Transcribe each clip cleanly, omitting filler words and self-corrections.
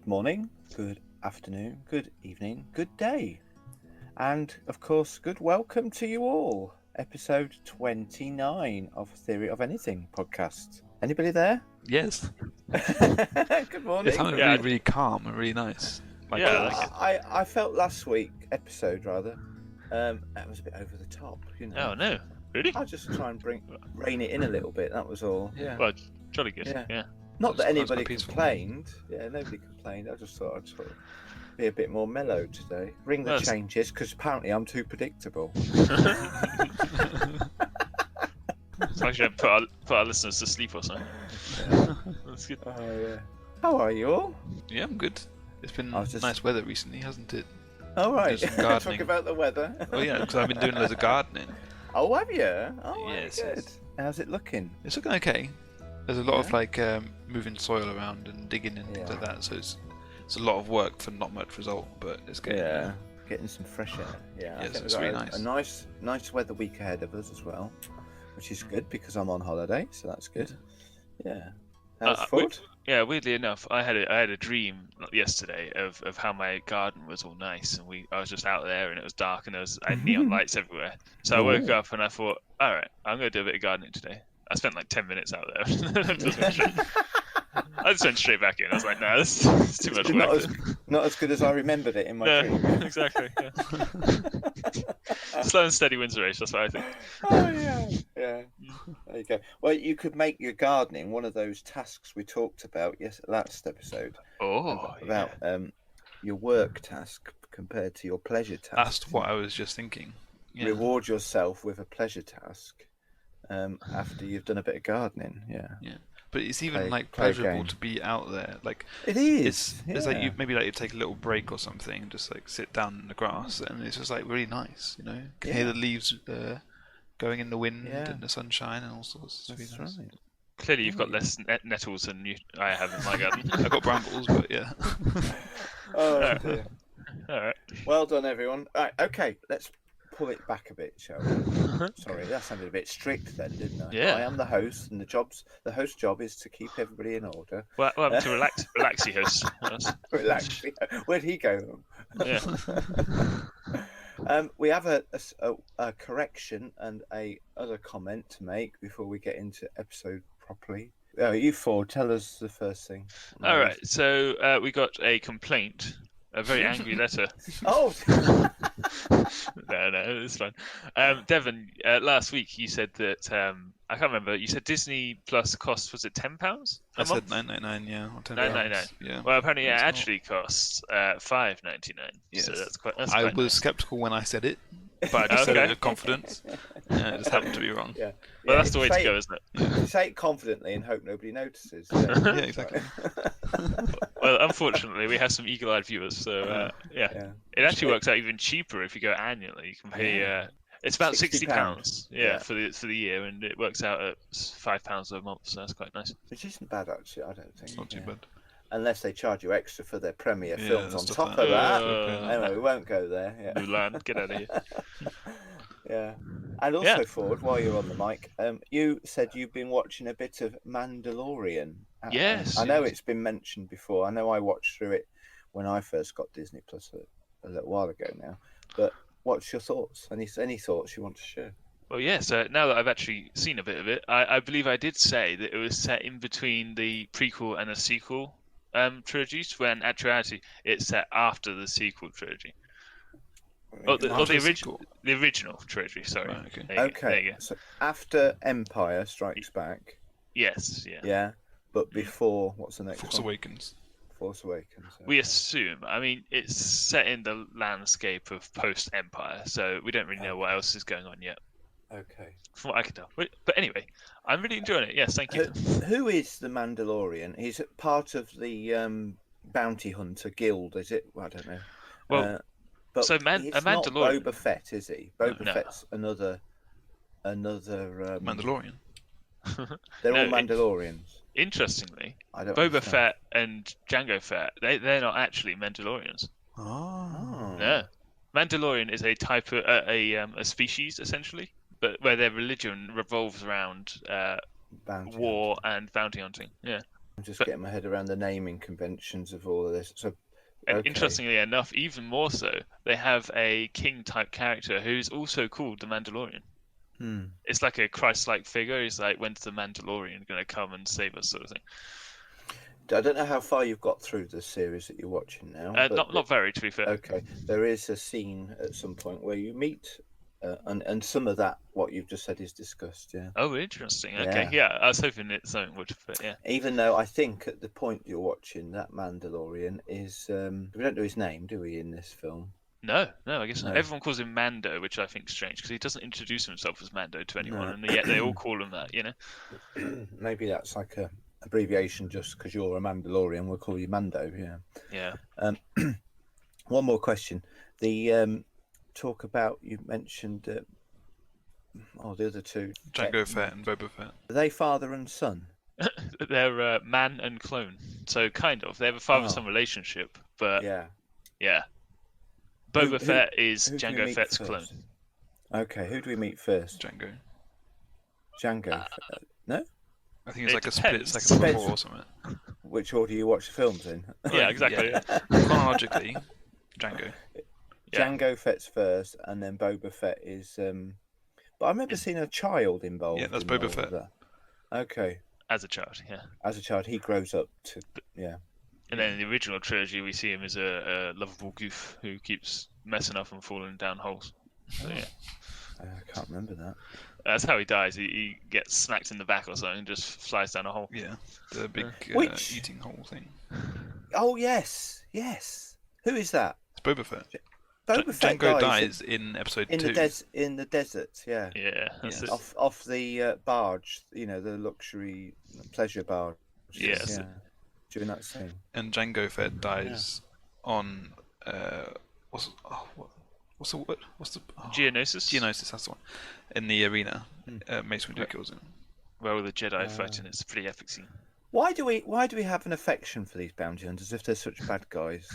Good morning, good afternoon, good evening, good day. And, of course, good welcome to you all. Episode 29 of Theory of Anything podcast. Anybody there? Yes. Good morning. It sounded really, really calm and really nice. I felt last week episode rather, that was a bit over the top, you know. Oh no, really? I just try and rein it in a little bit. That was all. Yeah. Well, jolly good. Yeah. Not that anybody peaceful. complained. Yeah, nobody complained. I just thought I'd sort of be a bit more mellow today. Ring the changes, because apparently I'm too predictable. So I should put our listeners to sleep or something. Yeah. That's good. Oh yeah. How are you all? Yeah, I'm good. It's been nice weather recently, hasn't it? All right. Doing some gardening. Talk about the weather. Oh yeah, because I've been doing loads of gardening. Oh, have you? Oh, Yes, good. yes. How's it looking? It's looking okay. There's a lot of moving soil around and digging and things like that. So it's a lot of work for not much result, but it's getting getting some fresh air. Yeah, I think it's we've really got a nice weather week ahead of us as well, which is good because I'm on holiday, so that's good. Yeah. How's food? Weirdly enough, I had a dream yesterday of how my garden was all nice, and I was just out there and it was dark and I had neon lights everywhere. So I woke up and I thought, all right, I'm going to do a bit of gardening today. I spent like 10 minutes out there. I just went straight back in. I was like, no, this is too much work. Not as good as I remembered it in my dream. Exactly. Yeah. Slow and steady wins the race. That's what I think. Oh yeah. There you go. Well, you could make your gardening one of those tasks we talked about last episode. About your work task compared to your pleasure task. That's what I was just thinking. Yeah. Reward yourself with a pleasure task after you've done a bit of gardening. Yeah. But it's even pleasurable to be out there. Like it is. It's like you take a little break or something and just like sit down in the grass, and it's just like really nice, you know. You can hear the leaves going in the wind and the sunshine and all sorts. That's right. Clearly, you've got less nettles than I have in my garden. I've got brambles, but yeah. Oh dear. All right. Well done, everyone. All right, okay, let's pull it back a bit, shall we? Sorry, that sounded a bit strict then, didn't I? Yeah. I am the host, and the host's job is to keep everybody in order. Well, to relaxy host. Relax. Where'd he go? Yeah. We have a correction and a other comment to make before we get into episode properly. You four, tell us the first thing. All right. So we got a complaint. A very angry letter. Oh! No, it's fine. Devon, last week you said that I can't remember. You said Disney Plus cost, was it £10? I said $9.99, yeah, or £10. $9.99. Yeah. Well, apparently it actually costs $5.99. Yes. So that's quite. I was skeptical when I said it, but I just said it with confidence. Yeah, it just happened to be wrong. Yeah. Well, that's the way to go, isn't it? You say it confidently and hope nobody notices. Yeah, exactly. Well, unfortunately, we have some eagle-eyed viewers, so it actually works out even cheaper if you go annually. You can pay. It's about £60, for the year, and it works out at £5 a month, so that's quite nice. Which isn't bad, actually. I don't think. It's not too bad. Unless they charge you extra for their premiere films on top of that. Anyway, we won't go there. Yeah. Mulan, get out of here. Yeah. And also, Ford, while you're on the mic, you said you've been watching a bit of Mandalorian. Yes. I know it's been mentioned before. I know I watched through it when I first got Disney Plus a little while ago now. But what's your thoughts? Any thoughts you want to share? Well, yeah, so now that I've actually seen a bit of it, I believe I did say that it was set in between the prequel and the sequel trilogies, when in actuality it's set after the sequel trilogy. The original trilogy, sorry. Right, okay. There you go. So after Empire Strikes Back. Yes, yeah. Yeah, but before, what's the next Force Awakens. Force Awakens. Okay. We assume. I mean, it's set in the landscape of post-Empire, so we don't really know what else is going on yet. Okay. From what I can tell. But anyway, I'm really enjoying it. Yes, thank you. Who is the Mandalorian? He's part of the bounty hunter guild, is it? Well, I don't know. Well, but so it's Mandalorian. not Boba Fett, is he? Boba Fett's another. Mandalorian. They're all Mandalorians. Interestingly, Boba understand. Fett and Jango Fett, they're not actually Mandalorians. Oh. No. Mandalorian is a type of a species essentially, but where their religion revolves around war and bounty hunting. Yeah. I'm just getting my head around the naming conventions of all of this. So, and interestingly enough, even more so, they have a king-type character who's also called the Mandalorian. It's like a Christ-like figure. He's like, when's the Mandalorian going to come and save us, sort of thing. I don't know how far you've got through the series that you're watching now. Not very, to be fair. Okay, there is a scene at some point where you meet, and some of that, what you've just said, is discussed. Yeah. Oh, interesting. Okay, yeah. I was hoping something would, but yeah. Even though I think at the point you're watching, that Mandalorian is, we don't know his name, do we, in this film? No, I guess not. Everyone calls him Mando, which I think is strange because he doesn't introduce himself as Mando to anyone, and yet they all call him that. Maybe that's like a abbreviation just because you're a Mandalorian, we'll call you Mando. Yeah. One more question. The talk about, you mentioned the other two, Jango Fett and Boba Fett. Are they father and son? They're man and clone, so kind of. They have a father-son relationship, but yeah. Boba Fett is Jango Fett's clone. Okay, who do we meet first? Jango. No? I think it's like a split second before or something. Which order you watch the films in? Yeah, exactly. Yeah. Chronologically, Jango. Jango Fett's first, and then Boba Fett is. But I remember seeing a child involved. Yeah, that's Boba Fett. Okay. As a child, yeah. As a child, he grows up to And then in the original trilogy, we see him as a lovable goof who keeps messing up and falling down holes. So, yeah. I can't remember that. That's how he dies. He gets smacked in the back or something and just flies down a hole. Yeah, the big eating hole thing. Oh, yes. Who is that? It's Boba Fett. Boba Fett Jango dies in episode 2. In the desert, yeah. Yeah, that's it. Off the barge, the luxury pleasure barge. Yes. Yeah. During that scene. And Jango Fett dies on what's the word? Geonosis? Geonosis, that's the one. In the arena, Mace Windu kills him. Well, the Jedi fighting, it's a pretty epic scene. Why do we have an affection for these bounty hunters if they're such bad guys?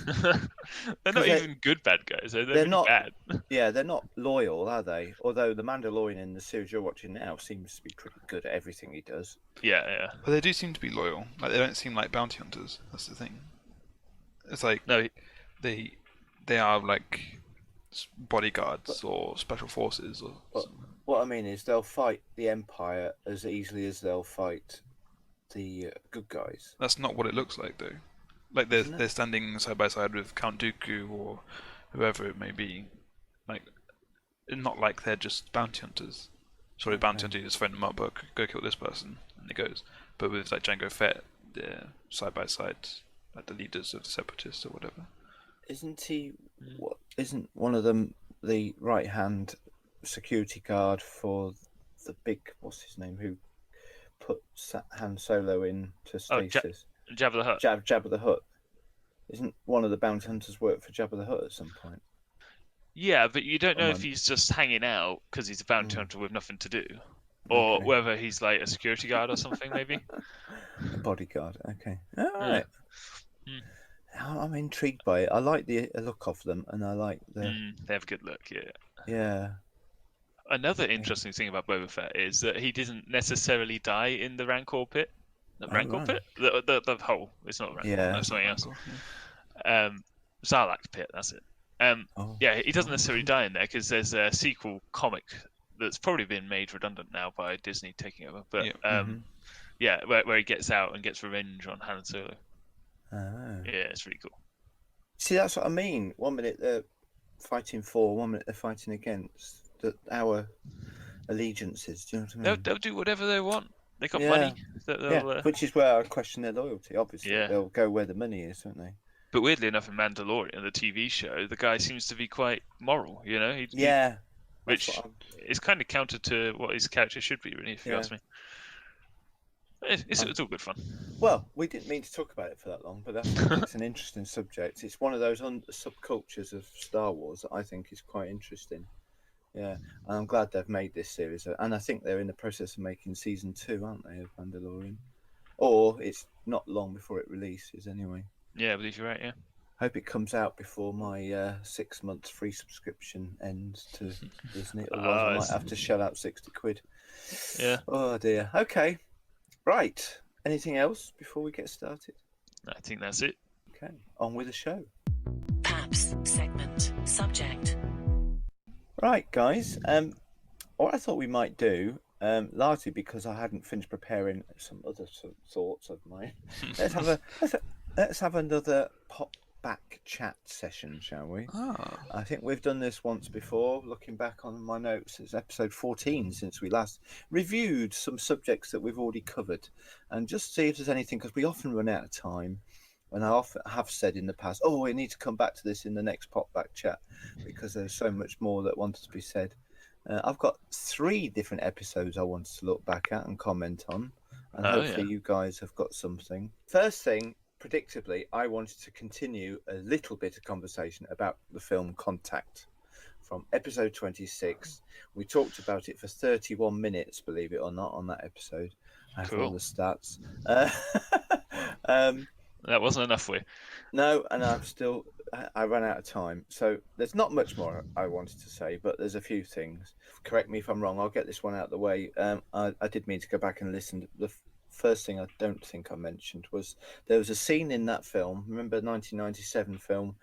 They're not even good bad guys. They're not bad. Yeah, they're not loyal, are they? Although the Mandalorian in the series you're watching now seems to be pretty good at everything he does. Yeah. But they do seem to be loyal. Like, they don't seem like bounty hunters. That's the thing. It's like they are like bodyguards or special forces or something. What I mean is they'll fight the Empire as easily as they'll fight the good guys. That's not what it looks like, though. Like they're standing side by side with Count Dooku or whoever it may be. Like, not like they're just bounty hunters. Sorry, bounty hunter, you just phone them up, but go kill this person, and it goes. But with like Jango Fett, they're side by side, like the leaders of the Separatists or whatever. Isn't he? Isn't one of them the right hand security guard for the big? What's his name? Who put Han Solo into stasis? Jabba the Hutt. Jabba the Hutt. Isn't one of the bounty hunters work for Jabba the Hutt at some point? Yeah, but you don't know if he's just hanging out because he's a bounty hunter with nothing to do, or whether he's like a security guard or something, maybe. A bodyguard. Okay. All right. I'm intrigued by it. I like the look of them, and I like the. They have a good look. Yeah. Yeah. Another interesting thing about Boba Fett is that he doesn't necessarily die in the Rancor pit. The Rancor pit? The hole. It's not Rancor. Yeah. That's something else. Sarlacc pit, that's it. Yeah, he doesn't necessarily die in there because there's a sequel comic that's probably been made redundant now by Disney taking over. But where he gets out and gets revenge on Han Solo. Yeah, it's really cool. See, that's what I mean. 1 minute they're fighting for, 1 minute they're fighting against. Our allegiances. Do you know what I mean? They'll do whatever they want. They got money. Which is where I question their loyalty. Obviously, they'll go where the money is, don't they? But weirdly enough, in Mandalorian, the TV show, the guy seems to be quite moral. You know, which is kind of counter to what his character should be, really, if you ask me. It's all good fun. Well, we didn't mean to talk about it for that long, but it's an interesting subject. It's one of those subcultures of Star Wars that I think is quite interesting. Yeah, and I'm glad they've made this series, and I think they're in the process of making season 2, aren't they, of Mandalorian? Or it's not long before it releases, anyway. Yeah, I believe you're right. Yeah. Hope it comes out before my 6 months free subscription ends to Disney. Otherwise, I might have to shell out £60. Yeah. Oh dear. Okay. Right. anything else before we get started? I think that's it. Okay, on with the show. Paps segment subject. Right, guys. What I thought we might do, largely because I hadn't finished preparing some other thoughts of mine. let's have another pop back chat session, shall we? I think we've done this once before. Looking back on my notes, it's episode 14 since we last reviewed some subjects that we've already covered, and just see if there's anything, because we often run out of time. And I often have said in the past, we need to come back to this in the next pop back chat, because there's so much more that wanted to be said. I've got 3 different episodes I wanted to look back at and comment on, and hopefully you guys have got something. First thing, predictably, I wanted to continue a little bit of conversation about the film Contact from episode 26. We talked about it for 31 minutes, believe it or not, on that episode. I have all the stats. That wasn't enough for you. No, and I ran out of time. So there's not much more I wanted to say, but there's a few things. Correct me if I'm wrong. I'll get this one out of the way. I did mean to go back and listen. The first thing I don't think I mentioned was there was a scene in that film. Remember, 1997 film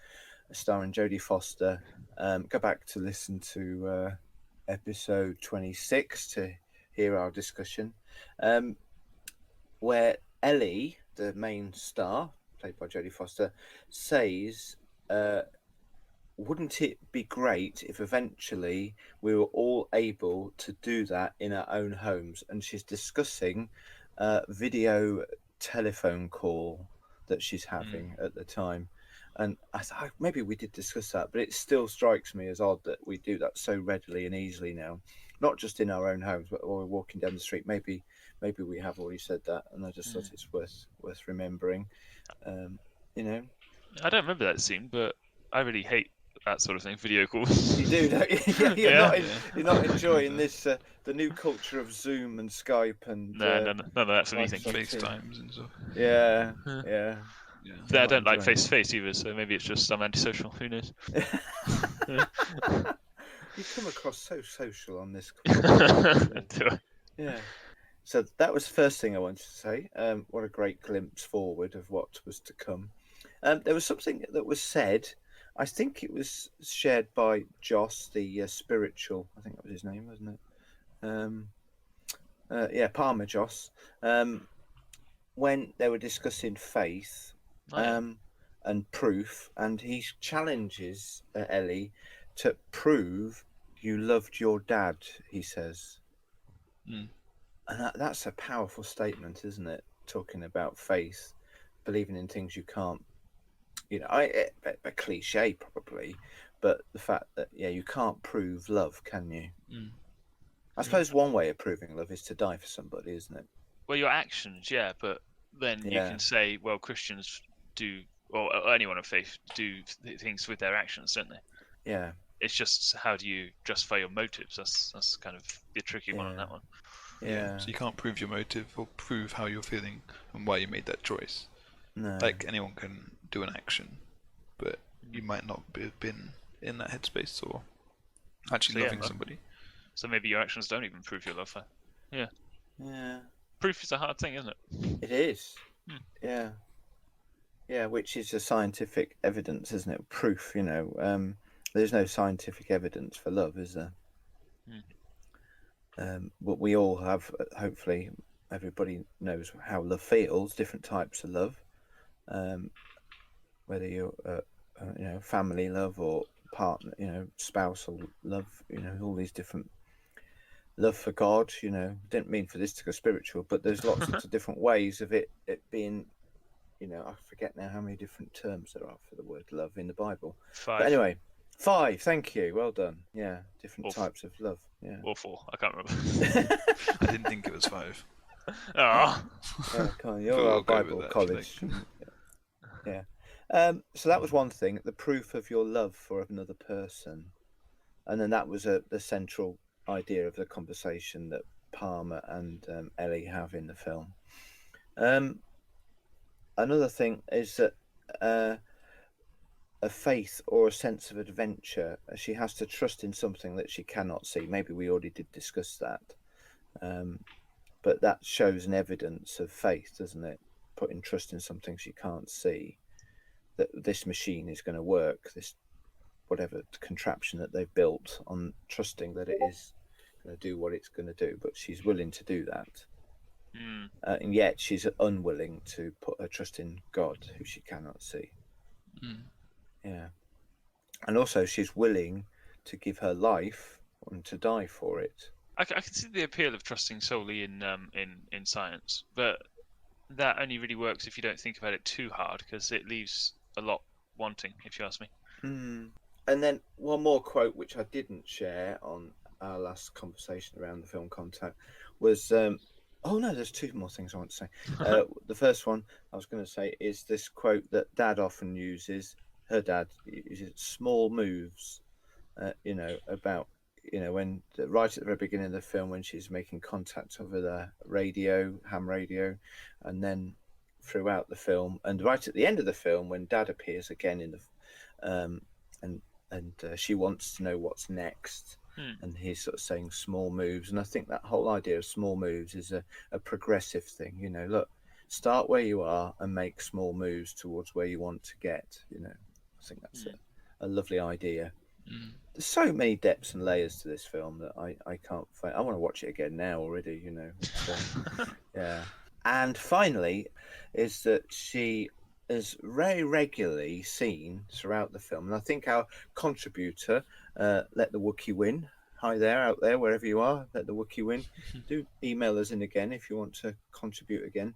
starring Jodie Foster. Go back to listen to episode 26 to hear our discussion, where Ellie, the main star, played by Jodie Foster, says, wouldn't it be great if eventually we were all able to do that in our own homes? And she's discussing a video telephone call that she's having at the time. And I thought maybe we did discuss that, but it still strikes me as odd that we do that so readily and easily now, not just in our own homes, but while we're walking down the street. Maybe we have already said that, and I just thought it's worth remembering. You know, I don't remember that scene, but I really hate that sort of thing. Video calls. You do, don't you? You're not enjoying this the new culture of Zoom and Skype and none of that for me. Thank you. FaceTimes and stuff. Yeah. I don't like face to face either, so maybe it's just I'm antisocial. Who knows? You come across so social on this call. Yeah. So that was the first thing I wanted to say. What a great glimpse forward of what was to come. There was something that was said. I think it was shared by Joss, the spiritual. I think that was his name, wasn't it? Palmer Joss. When they were discussing faith and proof, and he challenges Ellie to prove you loved your dad, he says. And that's a powerful statement, isn't it? Talking about faith, believing in things you can't, a cliche probably, but the fact that, you can't prove love, can you? I suppose one way of proving love is to die for somebody, isn't it? Well, your actions, but then you can say, well, Christians do, or anyone of faith do things with their actions, don't they? Yeah. It's just how do you justify your motives? That's kind of the tricky one on that one. Yeah. So you can't prove your motive or prove how you're feeling and why you made that choice. No. Like anyone can do an action, but you might not have been in that headspace or actually loving somebody. So maybe your actions don't even prove your love for. Yeah. Yeah. Proof is a hard thing, isn't it? It is. Yeah. Yeah, which is a scientific evidence, isn't it? Proof, there's no scientific evidence for love, is there? But we all have, hopefully, everybody knows how love feels, different types of love. Whether you're, family love or partner, spousal love, all these different love for God, didn't mean for this to go spiritual, but there's lots of different ways of it being, I forget now how many different terms there are for the word love in the Bible. 5. But anyway, 5, thank you, well done. Yeah, different types of love. Yeah. Or 4, I can't remember. I didn't think it was 5. Oh. Come on, you're our Bible college. Yeah. So that was one thing, the proof of your love for another person. And then that was the central idea of the conversation that Palmer and Ellie have in the film. Another thing is that a faith or a sense of adventure, she has to trust in something that she cannot see. Maybe we already did discuss that. but that shows an evidence of faith, doesn't it? Putting trust in something she can't see, that this machine is going to work, this whatever contraption that they've built, on trusting that it is going to do what it's going to do. But she's willing to do that. And yet she's unwilling to put her trust in God, who she cannot see. Yeah. And also she's willing to give her life and to die for it. I can see the appeal of trusting solely in science, but that only really works if you don't think about it too hard, because it leaves a lot wanting, if you ask me. And then one more quote, which I didn't share on our last conversation around the film Contact, was oh no, there's two more things I want to say. The first one I was going to say is this quote that Dad often uses. Her dad uses small moves, about, when right at the very beginning of the film, when she's making contact over the radio, ham radio, and then throughout the film, and right at the end of the film when Dad appears again in the and she wants to know what's next. And he's sort of saying small moves, and I think that whole idea of small moves is a progressive thing. Look, start where you are and make small moves towards where you want to get. I think that's a lovely idea. There's so many depths and layers to this film that I can't find. I want to watch it again now already. Yeah. And finally, is that she is very regularly seen throughout the film, and I think our contributor, Let the Wookiee Win, hi there, out there, wherever you are, Let the Wookiee Win, do email us in again if you want to contribute again.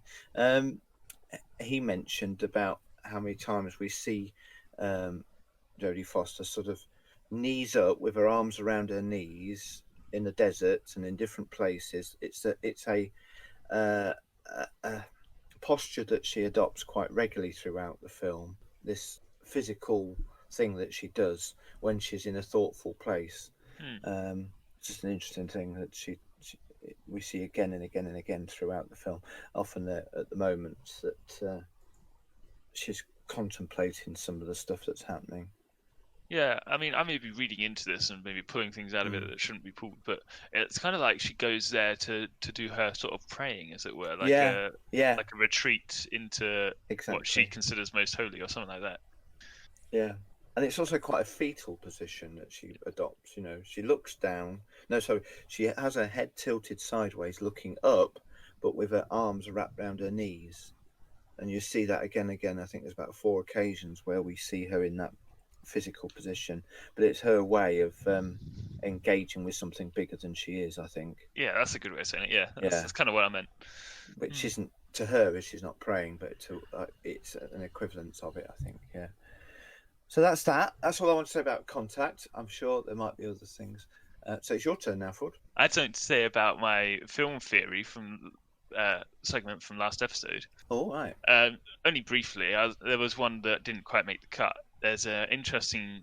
He mentioned about how many times we see Jodie Foster sort of knees up with her arms around her knees in the desert and in different places. It's a posture that she adopts quite regularly throughout the film, this physical thing that she does when she's in a thoughtful place. It's just an interesting thing that we see again and again and again throughout the film, often at the moments that she's contemplating some of the stuff that's happening. Yeah, I mean, I may be reading into this and maybe pulling things out of it that shouldn't be pulled, but it's kind of like she goes there to do her sort of praying, as it were, like like a retreat into what she considers most holy, or something like that. Yeah, and it's also quite a fetal position that she adopts. She looks down. No, sorry, she has her head tilted sideways, looking up, but with her arms wrapped around her knees, and you see that again and again. I think there's about 4 occasions where we see her in that physical position, but it's her way of engaging with something bigger than she is, I think. Yeah, that's a good way of saying it. That's kind of what I meant. Which isn't, to her, she's not praying, but it's an equivalence of it, I think. Yeah. So that's all I want to say about Contact. I'm sure there might be other things. So it's your turn now, Ford. I had something to say about my film theory from segment from last episode. All right. Only briefly. There was one that didn't quite make the cut. There's an interesting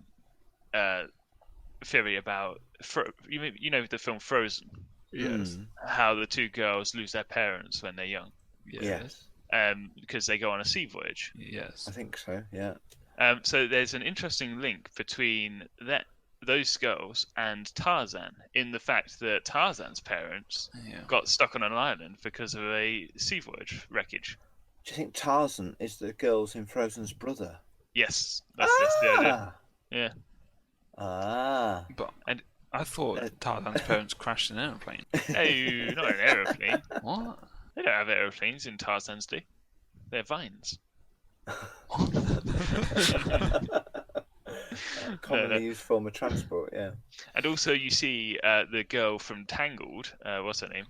theory about the film Frozen. Yes. How the 2 girls lose their parents when they're young. Yes. Because they go on a sea voyage. Yes. I think so. Yeah. So there's an interesting link between those girls and Tarzan, in the fact that Tarzan's parents got stuck on an island because of a sea voyage wreckage. Do you think Tarzan is the girls in Frozen's brother? Yes, that's the idea. Yeah. But I thought Tarzan's parents crashed in an aeroplane. Hey, not an aeroplane. What? They don't have aeroplanes in Tarzan's day. They're vines. Commonly used form of transport, yeah. And also you see the girl from Tangled, what's her name?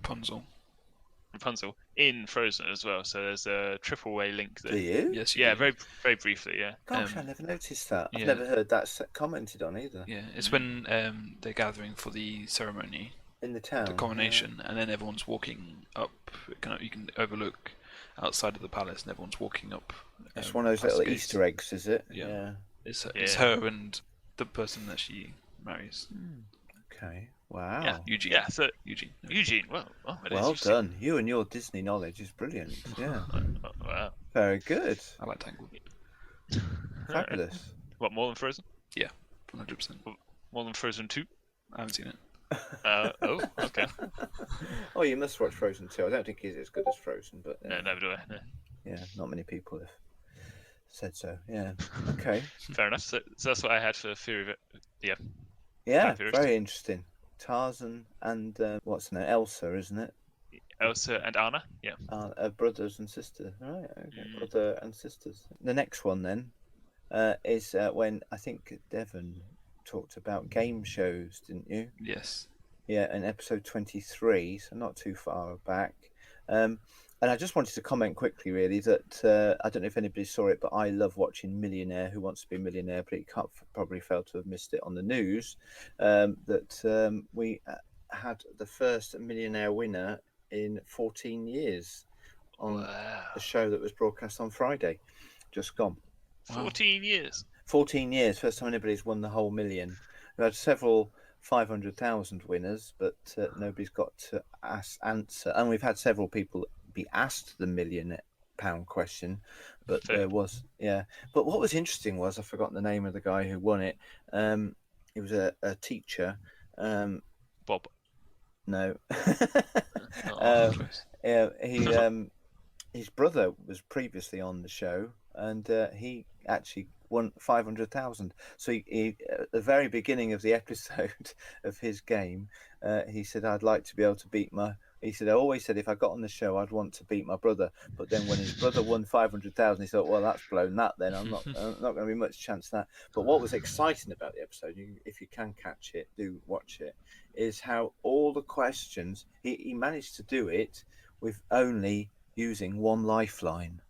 Rapunzel, in Frozen as well. So there's a triple-way link there. Do you? Yes, yeah, very very briefly, yeah. Gosh, I never noticed that. I've never heard that commented on either. Yeah, it's when they're gathering for the ceremony in the town, the coronation, and then everyone's walking up. You can overlook outside of the palace, and everyone's walking up. It's one of those little Easter eggs, is it? Yeah. It's her and the person that she marries. Okay. Wow. Yeah. Eugene. Yeah. So Eugene. Well done. You and your Disney knowledge is brilliant. Yeah. Wow. Very good. I like Tangled. Fabulous. What, more than Frozen? Yeah, 100%. More than Frozen 2? I haven't seen it. Okay. Oh, you must watch Frozen 2. I don't think it's as good as Frozen, but No, never do I. No. yeah, not many people have said so. Yeah. Okay. Fair enough. So that's what I had for Theory of it. Yeah. Yeah, Fabulous. very interesting. Tarzan and what's her name? Elsa, isn't it? Elsa and Anna. Yeah. Brothers and sisters. Right. Okay. Brother and sisters. The next one then is when I think Devon talked about game shows, didn't you? Yes. Yeah, in episode 23, so not too far back. And I just wanted to comment quickly, really, that I don't know if anybody saw it, but I love watching Millionaire Who Wants to Be a Millionaire, but it probably failed to have missed it on the news, that we had the first millionaire winner in 14 years on a show that was broadcast on Friday, just gone. 14 years. 14 years, first time anybody's won the whole million. We had several 500,000 winners, but nobody's got to answer. And we've had several people be asked the £1,000,000 question, but there was, yeah. But what was interesting was, I've forgotten the name of the guy who won it. He was a teacher. Bob. No. Yeah, his brother was previously on the show, and he actually won 500,000. So he at the very beginning of the episode of his game, he said, "I'd like to be able to beat my." He said, "I always said if I got on the show, I'd want to beat my brother." But then when his brother won 500,000, he thought, "Well, that's blown that. Then I'm not going to be much chance of that." But what was exciting about the episode, if you can catch it, do watch it, is how all the questions he managed to do it with only using one lifeline.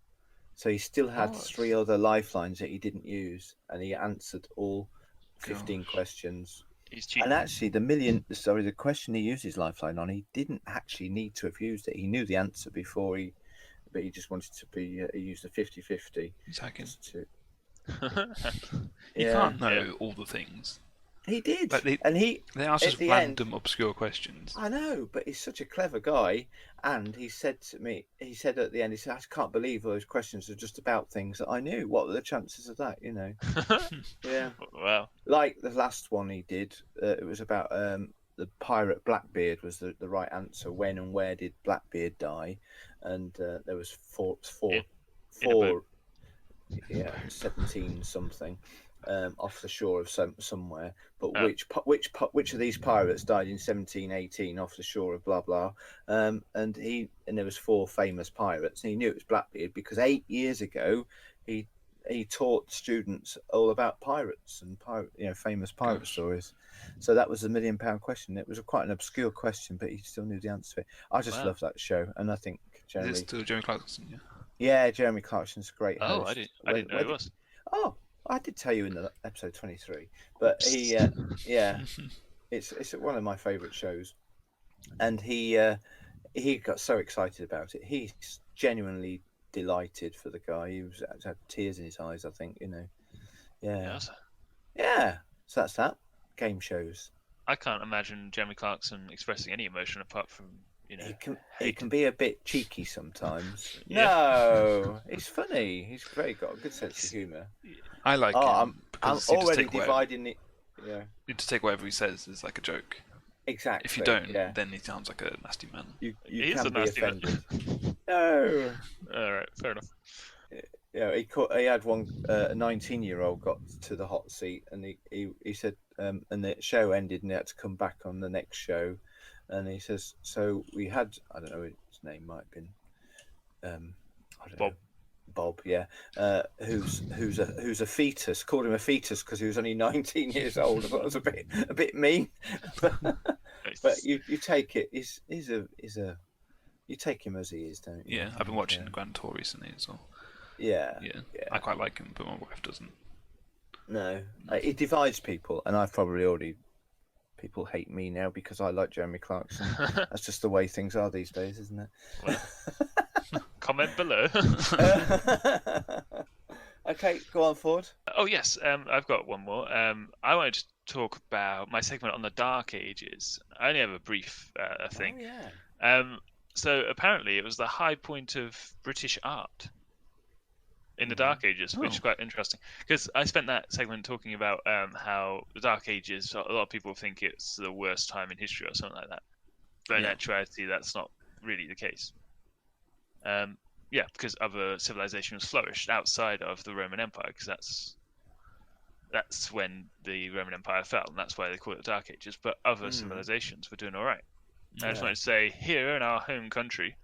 So he still had 3 other lifelines that he didn't use, and he answered all 15 questions. he's cheating. And actually, the question he used his lifeline on, he didn't actually need to have used it. He knew the answer before but he just wanted to be he used a 50-50. He's hacking. You can't know all the things. He did, Like they asked us random, obscure questions. I know, but he's such a clever guy. And he said to me, at the end, he said, "I can't believe those questions are just about things that I knew. What were the chances of that, you know?" Yeah. Wow. Like the last one he did, it was about the pirate Blackbeard was the right answer. When and where did Blackbeard die? And there was four, 17 something. Off the shore of somewhere, but which of these pirates died in 1718 off the shore of blah blah, and there was 4 famous pirates, and he knew it was Blackbeard because 8 years ago he taught students all about pirates and famous pirate stories. So that was the £1,000,000 question. It was quite an obscure question, but he still knew the answer to it. I just love that show, and I think Jeremy. Is it still Jeremy Clarkson? Yeah. Yeah, Jeremy Clarkson's a great host. Oh, I didn't know it was. Oh, I did tell you in the episode 23, but he, it's one of my favourite shows, and he got so excited about it. He's genuinely delighted for the guy. He had tears in his eyes, I think. Yeah. So that's that. Game shows. I can't imagine Jeremy Clarkson expressing any emotion apart from He can be a bit cheeky sometimes. Yeah. No, he's funny. He's got a good sense of humour. I like him because I'm already dividing it. Yeah. You just take whatever he says as like a joke. Exactly. If you don't, then he sounds like a nasty man. You He is can a be nasty man. offended. No. All right, fair enough. Yeah, he had one a 19-year-old got to the hot seat, and he said, and the show ended, and he had to come back on the next show, and he says, so we had, I don't know, his name might have been, I don't know. Bob, yeah, who's a fetus. Called him a fetus because he was only 19 years old. I thought it was a bit mean, but you take it. You take him as he is, don't you? Yeah, I've been watching Grand Tour recently as well. Yeah, I quite like him, but my wife doesn't. No, it divides people, and I've probably already. People hate me now because I like Jeremy Clarkson. That's just the way things are these days, isn't it? Well, comment below. Okay, go on, Ford. Oh yes, I've got one more. I wanted to talk about my segment on the Dark Ages. I only have a brief thing. Oh, yeah. So apparently it was the high point of British art in the Dark Ages, which is quite interesting. Because I spent that segment talking about how the Dark Ages, a lot of people think it's the worst time in history or something like that. But in actuality, that's not really the case. Because other civilizations flourished outside of the Roman Empire, because that's when the Roman Empire fell, and that's why they call it the Dark Ages. But other civilizations were doing all right. I just wanted to say, here in our home country,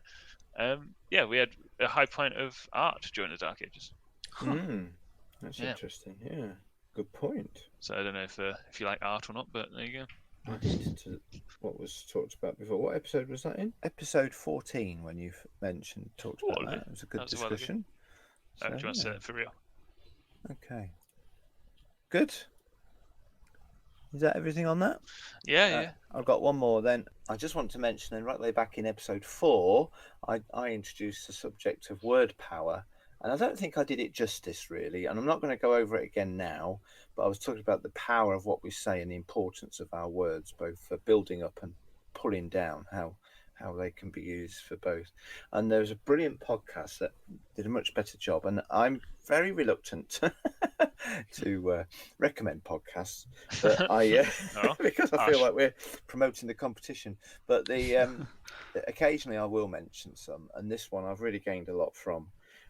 we had a high point of art during the Dark Ages. That's interesting. Yeah, good point. So I don't know if you like art or not, but there you go. Added to what was talked about before. What episode was that in? Episode 14, when you talked about that. It was a good discussion. Do you want to say it for real? Okay. Good. Is that everything on that? Yeah. I've got one more then. I just want to mention, and right way back in episode 4, I introduced the subject of word power. And I don't think I did it justice, really. And I'm not going to go over it again now. But I was talking about the power of what we say and the importance of our words, both for building up and pulling down, how they can be used for both. And there was a brilliant podcast that did a much better job. And I'm very reluctant to recommend podcasts, but because I feel like we're promoting the competition. But occasionally I will mention some, and this one I've really gained a lot from.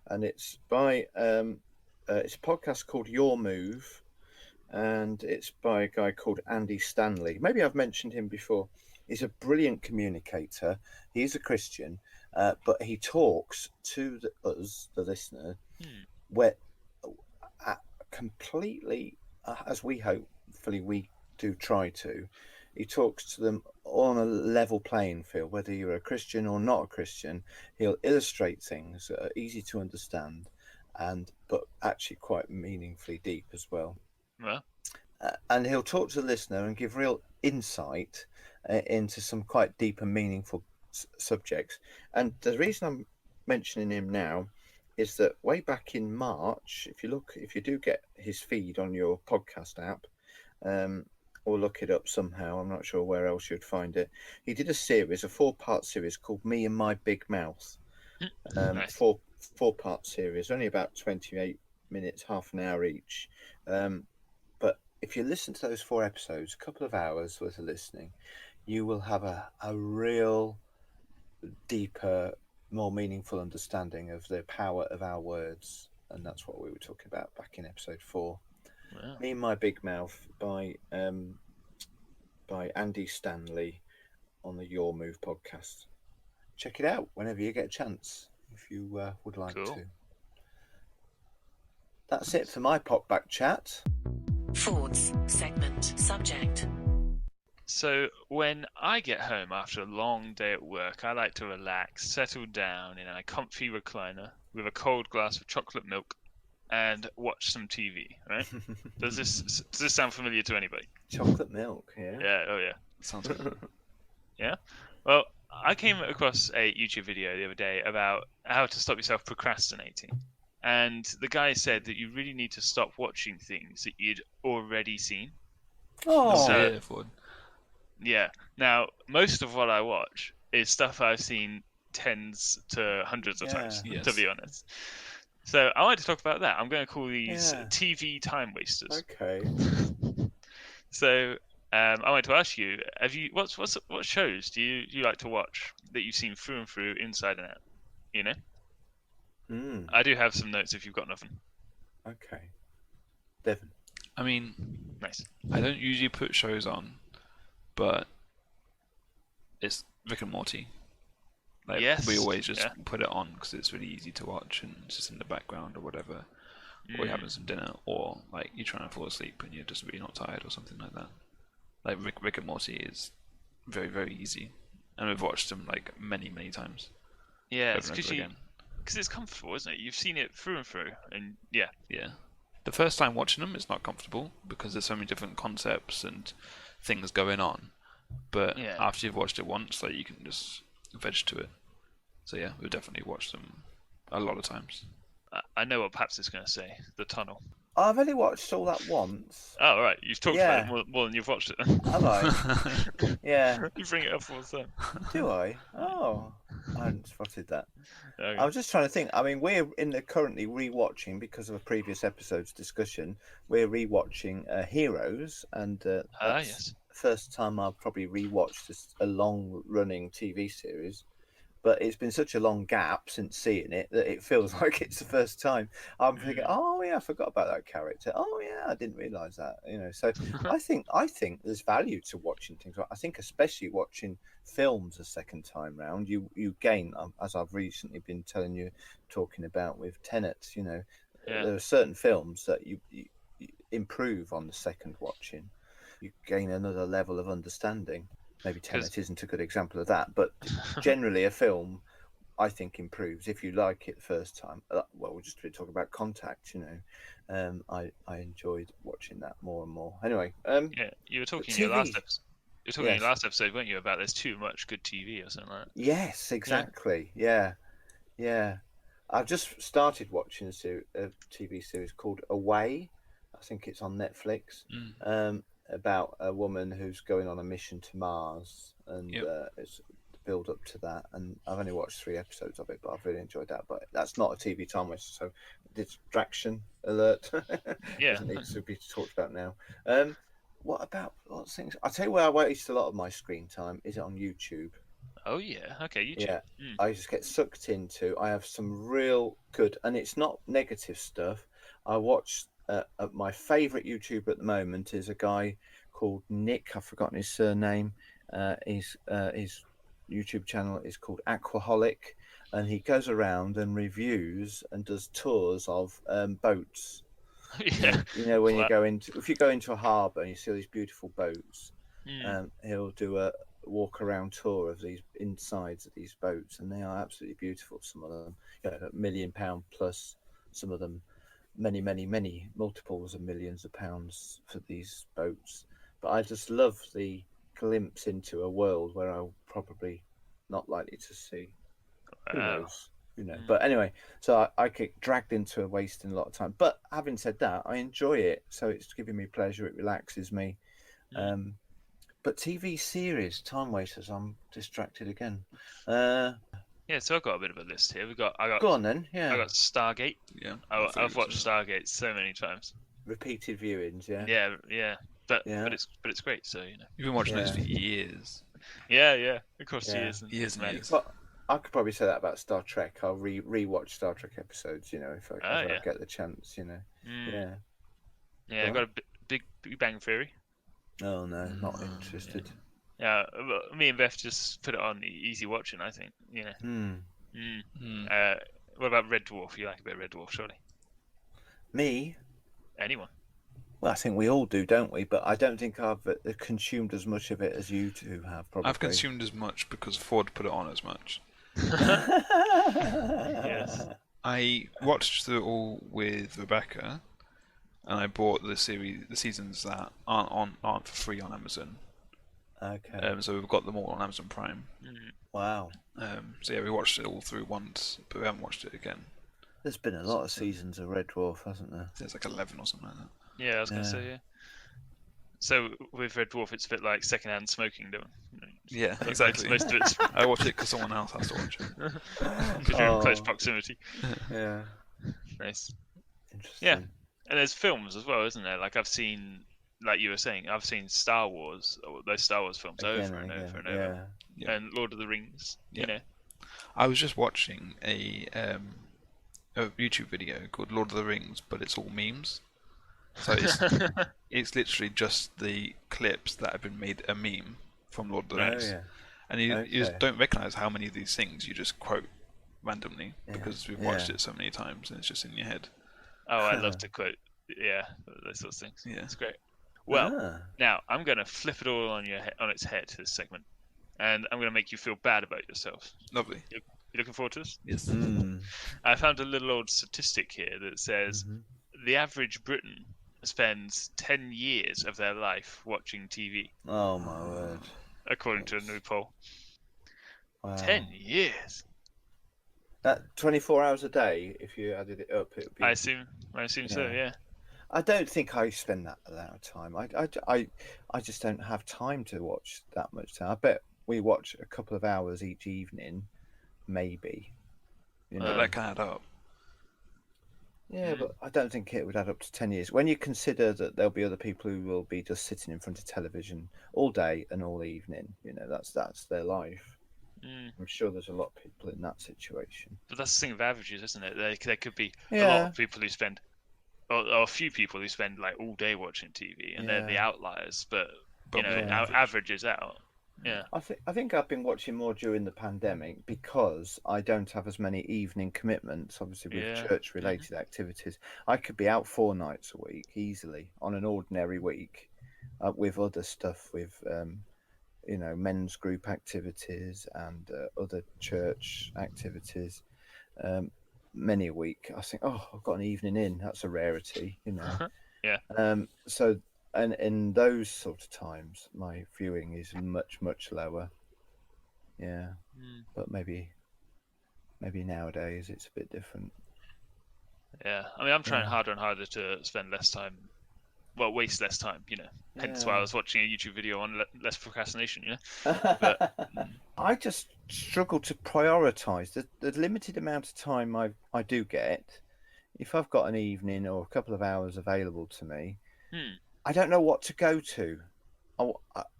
And it's by it's a podcast called Your Move, and it's by a guy called Andy Stanley. Maybe I've mentioned him before. He's a brilliant communicator. He's a Christian, but he talks to us, the listener, where completely, as we hopefully we do try to. He talks to them on a level playing field, whether you're a Christian or not a Christian. He'll illustrate things that are easy to understand, but actually quite meaningfully deep as well. Yeah. And he'll talk to the listener and give real insight into some quite deep and meaningful subjects. And the reason I'm mentioning him now is that way back in March, if you do get his feed on your podcast app, or look it up somehow, I'm not sure where else you'd find it. He did a 4-part series called Me and My Big Mouth. Nice. Four-part series, only about 28 minutes, half an hour each. But if you listen to those 4 episodes, a couple of hours worth of listening, you will have a real deeper, more meaningful understanding of the power of our words. And that's what we were talking about back in episode 4. Wow. Me and My Big Mouth by Andy Stanley on the Your Move podcast. Check it out whenever you get a chance, if you would like to. That's it for my pop back chat. Thoughts segment subject. So when I get home after a long day at work, I like to relax, settle down in a comfy recliner with a cold glass of chocolate milk and watch some TV, right? Does this sound familiar to anybody? Chocolate milk, yeah. Yeah, oh yeah. Sounds good. Yeah? Well, I came across a YouTube video the other day about how to stop yourself procrastinating. And the guy said that you really need to stop watching things that you'd already seen. Oh, yeah. Now, most of what I watch is stuff I've seen tens to hundreds of times, to be honest. So I wanted to talk about that. I'm going to call these TV time wasters. Okay. So I wanted to ask you: what shows do you like to watch that you've seen through and through, inside and out? You know. I do have some notes if you've got nothing. Okay. Devon. I mean, nice. I don't usually put shows on, but it's Rick and Morty. Like, we always just put it on because it's really easy to watch and it's just in the background or whatever. Or you're having some dinner, or like you're trying to fall asleep and you're just really not tired or something like that. Like Rick and Morty is very, very easy, and we've watched them like many, many times. Yeah, it's because it's comfortable, isn't it? You've seen it through and through, and yeah. The first time watching them, it's not comfortable because there's so many different concepts and things going on. But after you've watched it once, like you can just veg to it. So yeah, we've definitely watched them a lot of times. I know what Paps is going to say. The Tunnel. I've only watched all that once. Oh, right. You've talked about it more than you've watched it. Have I? Yeah. You bring it up all the time. Do I? Oh. I hadn't spotted that. Okay. I was just trying to think. I mean, we're currently rewatching because of a previous episode's discussion. We're rewatching Heroes, and that's Yes. the first time I've probably rewatched a long-running TV series. But it's been such a long gap since seeing it that it feels like it's the first time. I'm thinking, oh yeah, I forgot about that character. Oh yeah, I didn't realise that. So I think there's value to watching things. I think especially watching films a second time round, you gain, as I've recently been talking about with Tenet. There are certain films that you improve on the second watching. You gain another level of understanding. Maybe Tenet isn't a good example of that, but generally a film, I think, improves if you like it the first time. Well, we're just talking about Contact, I enjoyed watching that more and more. Anyway, you were talking in your last episode. You were talking in your last episode, weren't you, about there's too much good TV or something like that? Yes, exactly. Yeah. I've just started watching a TV series called Away. I think it's on Netflix. About a woman who's going on a mission to Mars, and it's the build up to that. And I've only watched 3 episodes of it, but I've really enjoyed that. But that's not a TV time waster, so distraction alert. Doesn't need to be talked about now. What things? I'll tell you where I waste a lot of my screen time is on YouTube. Oh yeah, okay, YouTube. Yeah, I just get sucked into. I have some real good, and it's not negative stuff. I watch. My favourite YouTuber at the moment is a guy called Nick. I've forgotten his surname. His YouTube channel is called Aquaholic, and he goes around and reviews and does tours of boats. Yeah. When if you go into a harbour and you see all these beautiful boats, he'll do a walk around tour of these insides of these boats, and they are absolutely beautiful. Some of them, £1 million plus. Some of them, many multiples of millions of pounds for these boats. But I just love the glimpse into a world where I'm probably not likely to see. Who knows? But anyway, so I get dragged into wasting a lot of time. But having said that, I enjoy it, so it's giving me pleasure. It relaxes me. But TV series, time wasters, I'm distracted again. Yeah, so I've got a bit of a list here. Go on then. Yeah. I got Stargate. Yeah. I've watched Stargate so many times. Repeated viewings. Yeah. Yeah. But it's great. So You've been watching those for years. Yeah. Across years and years. But I could probably say that about Star Trek. I'll rewatch Star Trek episodes. If I get the chance. Yeah. Yeah. I got a Big Bang Theory. Oh no, not interested. Yeah, me and Beth just put it on easy watching, I think. What about Red Dwarf? You like a bit of Red Dwarf, surely? Me? Anyone? Well, I think we all do, don't we? But I don't think I've consumed as much of it as you two have, probably. I've consumed as much because Ford put it on as much. Yes. I watched it all with Rebecca, and I bought the seasons that aren't for free on Amazon. Okay. So we've got them all on Amazon Prime. Wow. So yeah, we watched it all through once, but we haven't watched it again. There's been a lot of seasons of Red Dwarf, hasn't there? There's like 11 or something like that. Yeah, I was going to say, yeah. So with Red Dwarf, it's a bit like secondhand smoking, don't we? Yeah, exactly. Most of it's... I watch it because someone else has to watch it. Because you're in close proximity. Yeah. Nice. Interesting. Yeah. And there's films as well, isn't there? Like I've seen, like you were saying, I've seen Star Wars, those Star Wars films over and over. Yeah. And Lord of the Rings, I was just watching a YouTube video called Lord of the Rings, but it's all memes. So it's literally just the clips that have been made a meme from Lord of the Rings. And you just don't recognise how many of these things you just quote randomly because we've watched it so many times and it's just in your head. Oh, I love to quote, those sorts of things. Yeah, it's great. Well, now I'm going to flip it all on its head, this segment, and I'm going to make you feel bad about yourself. Lovely. You looking forward to this? Yes. I found a little old statistic here that says the average Briton spends 10 years of their life watching TV. Oh my word! According to a new poll. Wow. 10 years. That 24 hours a day. If you added it up, it would be. I assume so. Yeah. I don't think I spend that amount of time. I just don't have time to watch that much time. I bet we watch a couple of hours each evening, maybe. But that can add up. Yeah, but I don't think it would add up to 10 years. When you consider that there'll be other people who will be just sitting in front of television all day and all evening, that's their life. I'm sure there's a lot of people in that situation. But that's the thing with averages, isn't it? There could be a lot of people who spend, or a few people who spend like all day watching TV, and they're the outliers. But averages out. Yeah. I think I've been watching more during the pandemic because I don't have as many evening commitments, obviously with church-related activities. I could be out 4 nights a week easily on an ordinary week, with other stuff, with men's group activities and other church activities. Many a week I think, I've got an evening in. That's a rarity, Yeah. So. And in those sort of times, my viewing is much, much lower. Yeah, but maybe nowadays it's a bit different. Yeah, I mean, I'm trying harder and harder to spend less time, waste less time. Hence why I was watching a YouTube video on less procrastination. But I just struggle to prioritize the limited amount of time I do get. If I've got an evening or a couple of hours available to me. I don't know what to go to.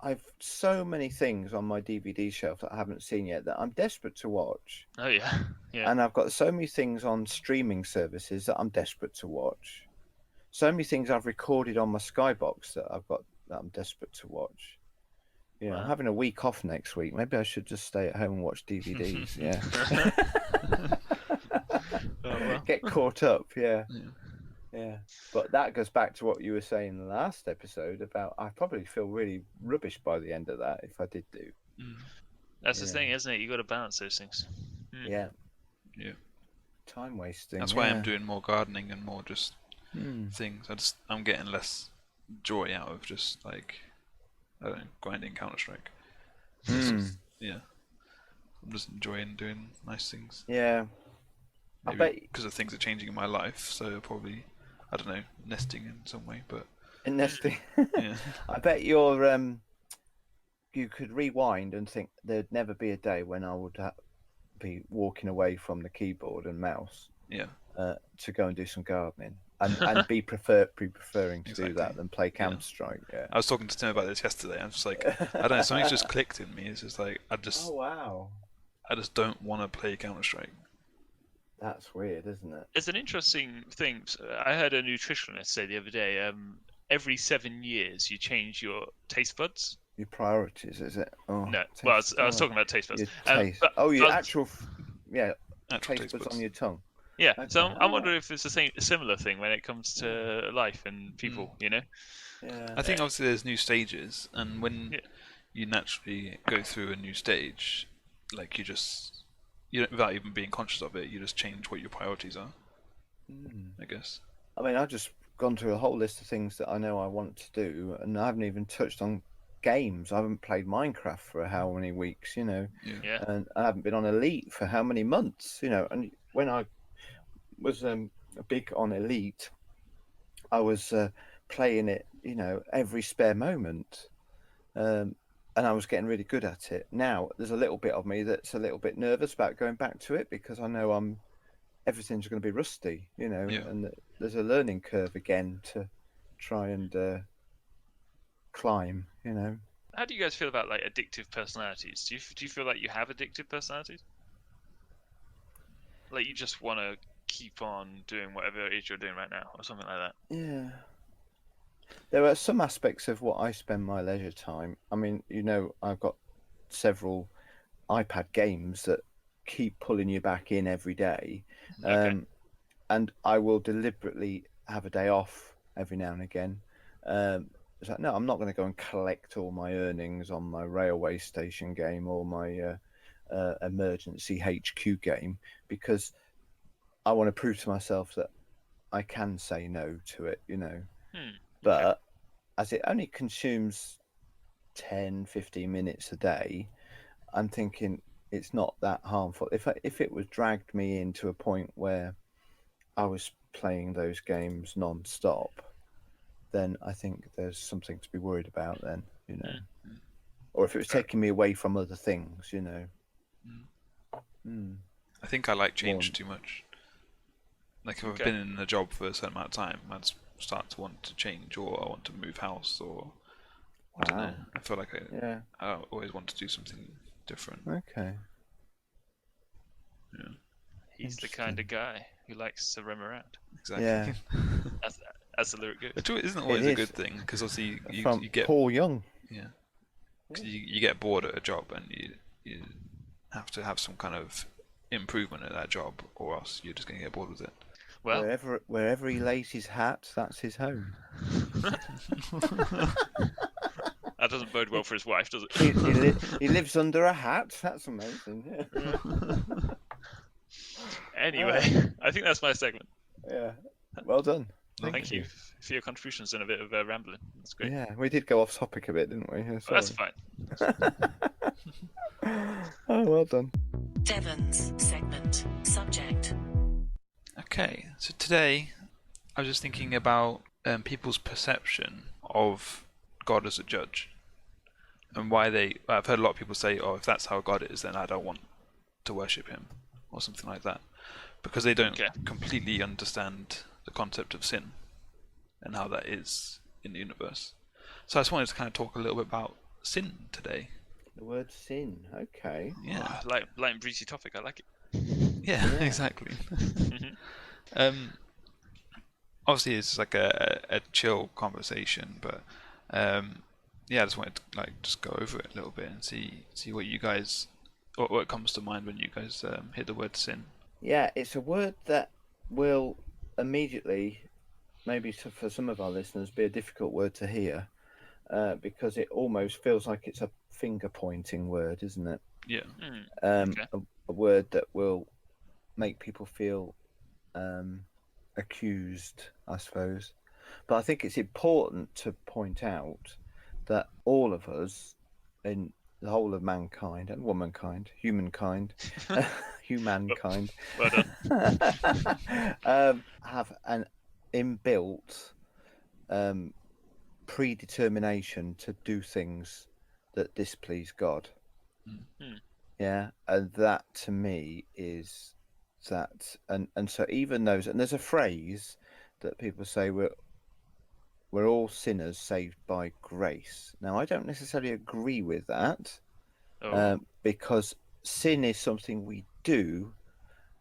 I've so many things on my DVD shelf that I haven't seen yet that I'm desperate to watch. Oh yeah. And I've got so many things on streaming services that I'm desperate to watch. So many things I've recorded on my Skybox that I'm desperate to watch. Wow. I'm having a week off next week. Maybe I should just stay at home and watch DVDs. Get caught up. Yeah, but that goes back to what you were saying in the last episode about I probably feel really rubbish by the end of that if I did do. That's the thing, isn't it? You got to balance those things. Yeah. Time wasting. That's why I'm doing more gardening and more just things. I'm getting less joy out of just like grinding Counter-Strike. I'm just enjoying doing nice things. Yeah. Maybe because of things are changing in my life, so probably nesting in some way, but nesting. Yeah. I bet you could rewind and think there'd never be a day when I would be walking away from the keyboard and mouse. To go and do some gardening and be preferring to do that than play Counter-Strike. Yeah. I was talking to Tim about this yesterday. I'm just like, I don't know, something's just clicked in me. It's just like I just don't want to play Counter-Strike. That's weird, isn't it? It's an interesting thing. I heard a nutritionist say the other day, every 7 years you change your taste buds. Your priorities, is it? No, well, I was talking about taste buds. Your actual taste buds buds on your tongue. Yeah, so I'm wondering if it's a similar thing when it comes to life and people, Yeah. I think obviously there's new stages, and when you naturally go through a new stage, like without even being conscious of it, you just change what your priorities are. I guess. I mean, I've just gone through a whole list of things that I know I want to do, and I haven't even touched on games. I haven't played Minecraft for how many weeks, and I haven't been on Elite for how many months, and when I was big on Elite, I was playing it, every spare moment. And I was getting really good at it. Now there's a little bit of me that's a little bit nervous about going back to it because I know everything's going to be rusty, and there's a learning curve again to try and climb, How do you guys feel about like addictive personalities? Do you feel like you have addictive personalities? Like you just want to keep on doing whatever it is you're doing right now, or something like that? Yeah. There are some aspects of what I spend my leisure time. I mean, I've got several iPad games that keep pulling you back in every day. And I will deliberately have a day off every now and again. It's like, no, I'm not going to go and collect all my earnings on my railway station game or my emergency HQ game because I want to prove to myself that I can say no to it, But as it only consumes 10, 15 minutes a day, I'm thinking it's not that harmful. If it was dragged me into a point where I was playing those games non-stop, then I think there's something to be worried about then, Or if it was taking me away from other things, I think I like change too much. Like if I've been in a job for a certain amount of time, I'd start to want to change, or I want to move house, or I don't know. I feel like I always want to do something different. Okay. Yeah. He's the kind of guy who likes to roam around. Exactly. Yeah. As the lyric goes. Which isn't always a good thing, because obviously you get Paul Young. Yeah. Because you get bored at a job, and you have to have some kind of improvement at that job, or else you're just going to get bored with it. Well, wherever he lays his hat, that's his home. That doesn't bode well for his wife, does it? He lives under a hat. That's amazing. Yeah. Anyway, I think that's my segment. Yeah. Well done. Thank you for your contributions and a bit of rambling. That's great. Yeah, we did go off topic a bit, didn't we? Yeah, That's fine. Oh, well done. Devon's segment. Subject. Okay, so today I was just thinking about people's perception of God as a judge, and why I've heard a lot of people say, "Oh, if that's how God is, then I don't want to worship Him," or something like that, because they don't completely understand the concept of sin and how that is in the universe. So I just wanted to kind of talk a little bit about sin today. The word sin. Okay. Yeah. Light and breezy topic. I like it. Yeah. Exactly. Obviously, it's like a chill conversation, but I just wanted to just go over it a little bit and see what you guys, what comes to mind when you guys hear the word sin. Yeah, it's a word that will immediately, maybe for some of our listeners, be a difficult word to hear, because it almost feels like it's a finger-pointing word, isn't it? Yeah. A word that will make people feel accused, I suppose. But I think it's important to point out that all of us, in the whole of mankind and womankind, humankind, humankind, Well done. have an inbuilt predetermination to do things that displease God. Yeah, and that to me is that, and so even those, and there's a phrase that people say, we're all sinners saved by grace. Now, I don't necessarily agree with that, because sin is something we do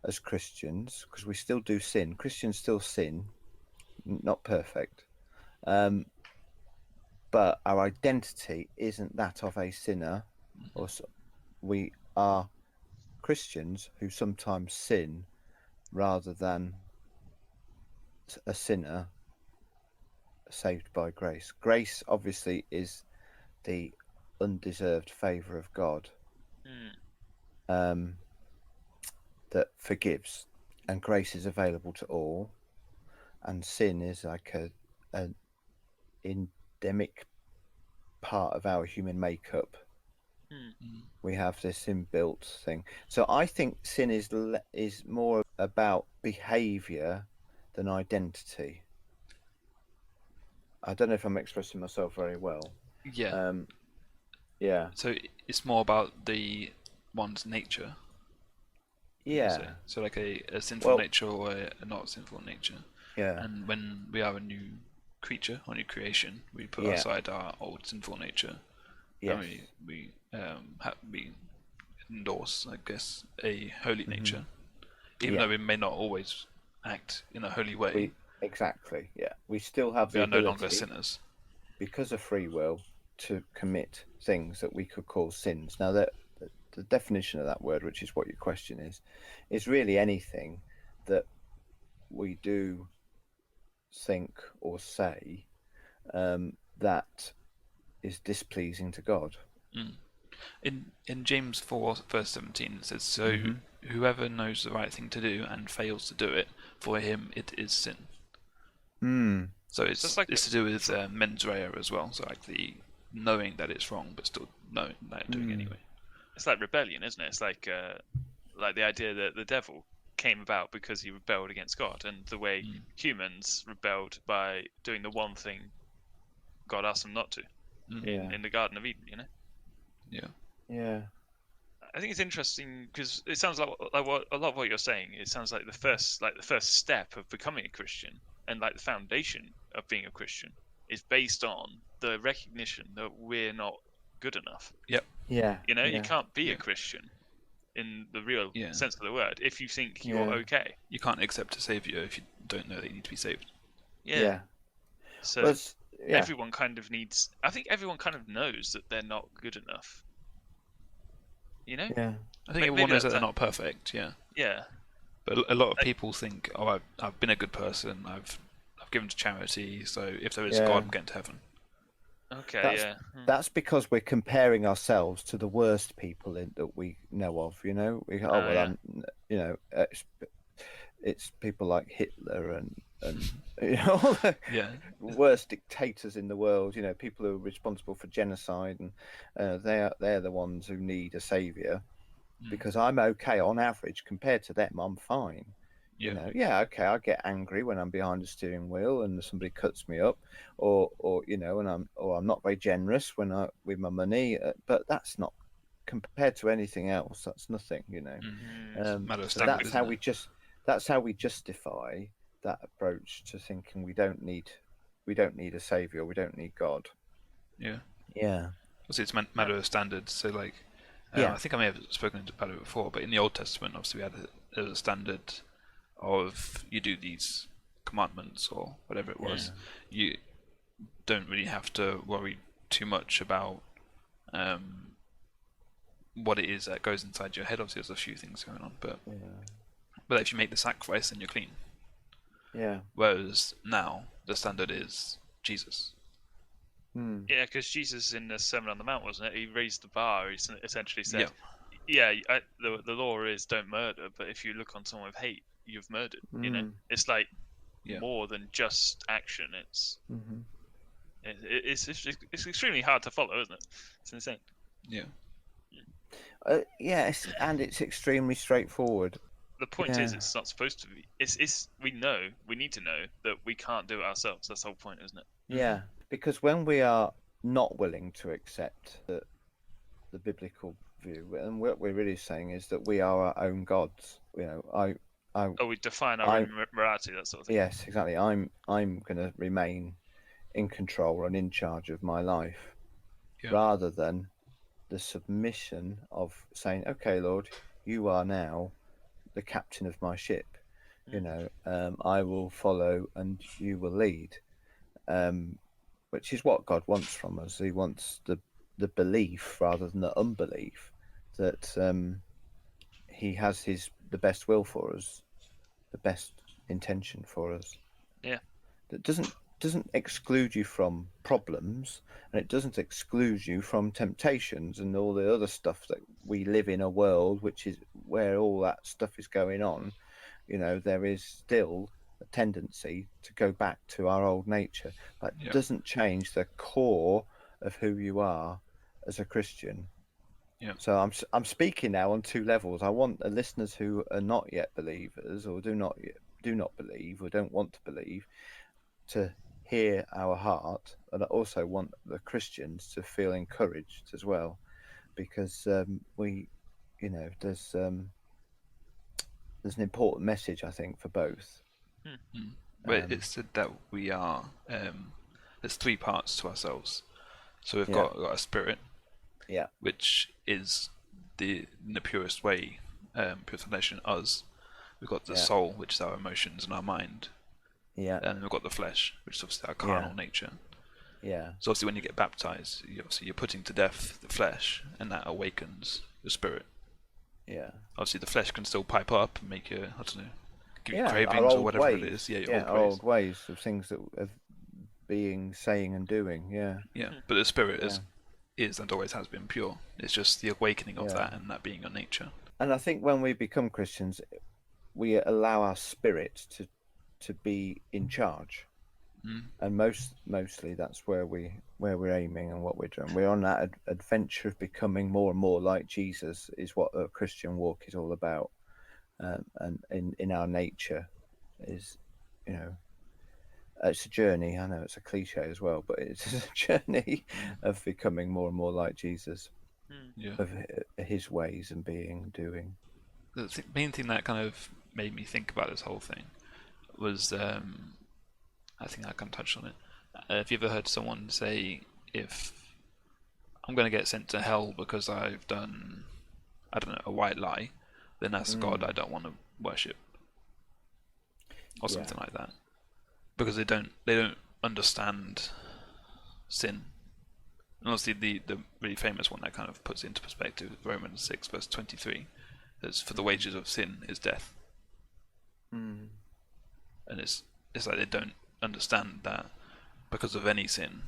as Christians, because we still do sin. Christians still sin, not perfect. But our identity isn't that of a sinner, or we are Christians who sometimes sin rather than a sinner saved by grace. Grace obviously is the undeserved favour of God, that forgives, and grace is available to all, and sin is like an endemic part of our human makeup. We have this inbuilt thing. So I think sin is more about behaviour than identity. I don't know if I'm expressing myself very well. Yeah. Yeah. So it's more about one's nature. Yeah. So like a sinful nature or a not sinful nature. Yeah. And when we are a new creature or new creation, we put aside our old sinful nature. Yes. And we endorse, I guess, a holy nature, even though we may not always act in a holy way. Exactly. Yeah. We still have the ability, ability, no longer sinners, because of free will, to commit things that we could call sins. Now, the definition of that word, which is what your question is really anything that we do, think, or say that is displeasing to God. In James 4 verse 17 it says, so whoever knows the right thing to do and fails to do it, for him it is sin. So it's to do with mens rea as well, so like the knowing that it's wrong but still knowing that doing it anyway. It's like rebellion, isn't it? It's like the idea that the devil came about because he rebelled against God, and the way humans rebelled by doing the one thing God asked them not to in the Garden of Eden, you know? Yeah. Yeah. I think it's interesting because it sounds like what a lot of what you're saying. It sounds like the first step of becoming a Christian, and like the foundation of being a Christian, is based on the recognition that we're not good enough. Yep. Yeah. You know, yeah. you can't be a Christian in the real sense of the word if you think you're okay. You can't accept a savior if you don't know that you need to be saved. Yeah. So Well, everyone kind of needs. I think everyone kind of knows that they're not good enough. You know. Yeah. I think everyone knows that they're not perfect. Yeah. Yeah. But a lot of people think, oh, I've been a good person. I've given to charity. So if there is a God, I'm getting to heaven. Okay. That's because we're comparing ourselves to the worst people that we know of. You know, I'm, you know, it's people like Hitler and you know, all the worst dictators in the world. You know, people who are responsible for genocide, and they're the ones who need a savior. Because I'm okay on average compared to them. I'm fine. You know, okay, I get angry when I'm behind the steering wheel and somebody cuts me up, or you know, and I'm not very generous with my money. But that's not compared to anything else. That's nothing. You know. So that's how we justify that approach to thinking we don't need a savior. We don't need God. Yeah. Yeah. Obviously, it's a matter of standards. So like. I think I may have spoken about it before, but in the Old Testament, obviously, we had a standard of you do these commandments or whatever it was. You don't really have to worry too much about what it is that goes inside your head. Obviously, there's a few things going on, but if you make the sacrifice, then you're clean. Yeah. Whereas now, the standard is Jesus. Yeah, because Jesus in the Sermon on the Mount, wasn't it? He raised the bar. He essentially said, the law is don't murder, but if you look on someone with hate, you've murdered. You know, it's like more than just action. It's extremely hard to follow, isn't it? It's insane. Yeah. And it's extremely straightforward. The point is, it's not supposed to be. We need to know that we can't do it ourselves. That's the whole point, isn't it? Yeah. Because when we are not willing to accept the biblical view, and what we're really saying is that we are our own gods. You know, we define our own morality, that sort of thing. Yes, exactly. I'm going to remain in control and in charge of my life, rather than the submission of saying, "Okay, Lord, you are now the captain of my ship. You know, I will follow and you will lead." Which is what God wants from us. He wants the belief rather than the unbelief that he has the best will for us, the best intention for us. Yeah. That doesn't exclude you from problems, and it doesn't exclude you from temptations and all the other stuff that we live in a world which is where all that stuff is going on. You know, there is still a tendency to go back to our old nature, but it doesn't change the core of who you are as a Christian. Yeah. So I'm speaking now on two levels. I want the listeners who are not yet believers, or do not believe, or don't want to believe, to hear our heart, and I also want the Christians to feel encouraged as well, because there's an important message, I think, for both. But it's said that we are. There's three parts to ourselves. So we've got a spirit, which is in the purest way, pure foundation, us. We've got the soul, which is our emotions and our mind. Yeah. And we've got the flesh, which is obviously our carnal nature. Yeah. So obviously, when you get baptized, you're putting to death the flesh, and that awakens your spirit. Yeah. Obviously, the flesh can still pipe up and make you, give you cravings or whatever it is. Yeah, our old ways of things of being, saying, and doing. Yeah. Yeah, but the spirit is and always has been pure. It's just the awakening of that, and that being your nature. And I think when we become Christians, we allow our spirit to be in charge. And mostly that's where we're aiming and what we're doing. We're on that adventure of becoming more and more like Jesus, is what a Christian walk is all about. And in our nature is, it's a journey. I know it's a cliche as well, but it's a journey of becoming more and more like Jesus. of his ways and being and doing. The main thing that kind of made me think about this whole thing was, I think I kind of touched on it. Have you ever heard someone say, if I'm going to get sent to hell because I've done, I don't know, a white lie, then that's God I don't want to worship, or something like that, because they don't understand sin. And obviously the really famous one that kind of puts it into perspective is Romans 6 verse 23. That's for the wages of sin is death. And it's like they don't understand that because of any sin,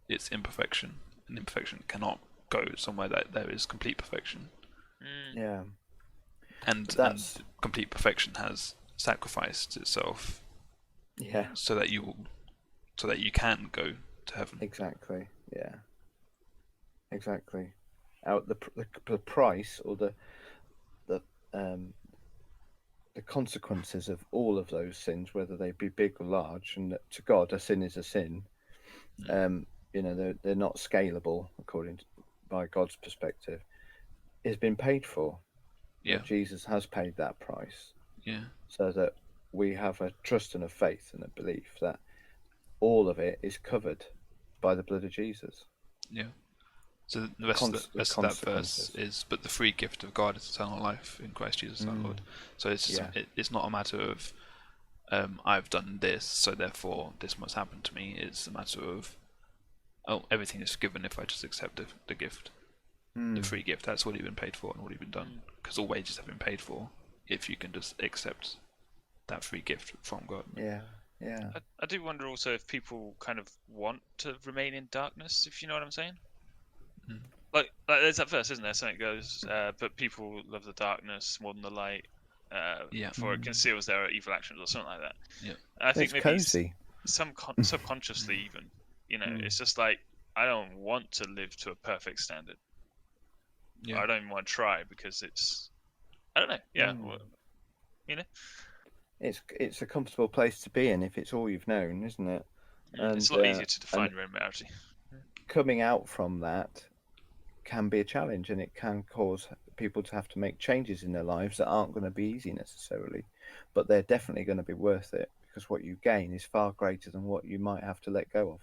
it's imperfection, and imperfection cannot go somewhere that there is complete perfection. Yeah. And complete perfection has sacrificed itself. Yeah. So that you can go to heaven. Exactly. Yeah. Exactly. The price or the consequences of all of those sins, whether they be big or large, and to God a sin is a sin. They're not scalable by God's perspective. Has been paid for. Yeah. Jesus has paid that price. Yeah. So that we have a trust and a faith and a belief that all of it is covered by the blood of Jesus. Yeah. So the rest of that verse is, but the free gift of God is eternal life in Christ Jesus our Lord. So it's not a matter of I've done this, so therefore this must happen to me. It's a matter of everything is forgiven if I just accept the gift, the free gift. That's already been paid for and already been done, because all wages have been paid for if you can just accept that free gift from God. Yeah. Yeah. I do wonder also if people kind of want to remain in darkness, if you know what I'm saying. Like there's that verse, isn't there? Something goes, but people love the darkness more than the light, for it conceals their evil actions, or something like that. Yeah. And I think maybe cozy. subconsciously even, it's just like, I don't want to live to a perfect standard. Yeah. I don't even want to try because it's, I don't know. Yeah. It's a comfortable place to be in if it's all you've known, isn't it? And it's a lot easier to define your own reality. Coming out from that can be a challenge, and it can cause people to have to make changes in their lives that aren't going to be easy necessarily, but they're definitely going to be worth it, because what you gain is far greater than what you might have to let go of.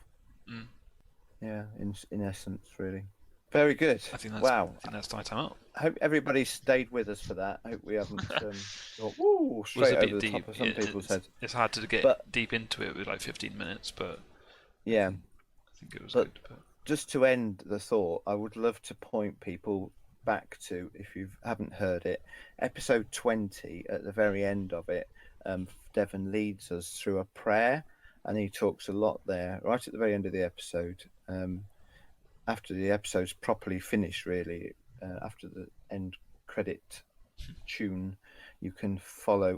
Yeah, in essence, really. Very good. I think that's my time up. I hope everybody stayed with us for that. I hope we haven't gone straight over the top of some people's heads. It's hard to get deep into it with like 15 minutes, but yeah, I think it was good. But just to end the thought, I would love to point people back to, if you haven't heard it, episode 20. At the very end of it, Devon leads us through a prayer, and he talks a lot there, right at the very end of the episode. After the episode's properly finished, really, after the end credit tune, you can follow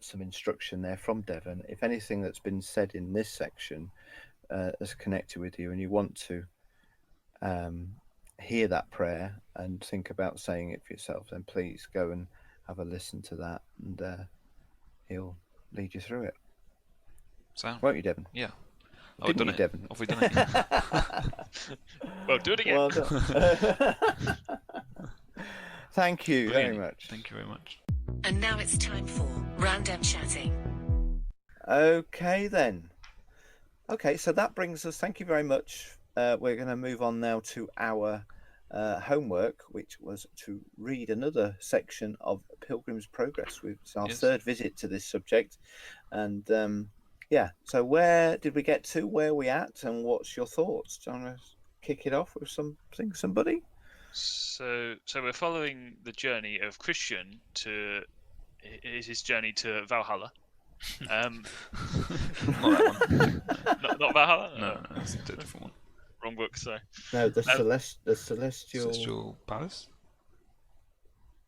some instruction there from Devon. If anything that's been said in this section is connected with you, and you want to hear that prayer and think about saying it for yourself, then please go and have a listen to that, and he'll lead you through it. Won't you, Devon? Yeah. Didn't you, Devon? Have we done it? Well, do it again. Well done. Thank you very much. Thank you very much. And now it's time for Random Chatting. Okay, then. Okay, so that brings us, thank you very much. We're going to move on now to our homework, which was to read another section of Pilgrim's Progress. It's our third visit to this subject. And so where did we get to? Where are we at? And what's your thoughts? Do you want to kick it off with somebody? So we're following the journey of Christian to his journey to Valhalla. Not that one. Not Valhalla? No, it's a different one. Wrong book, sorry. No, the Celestial Palace?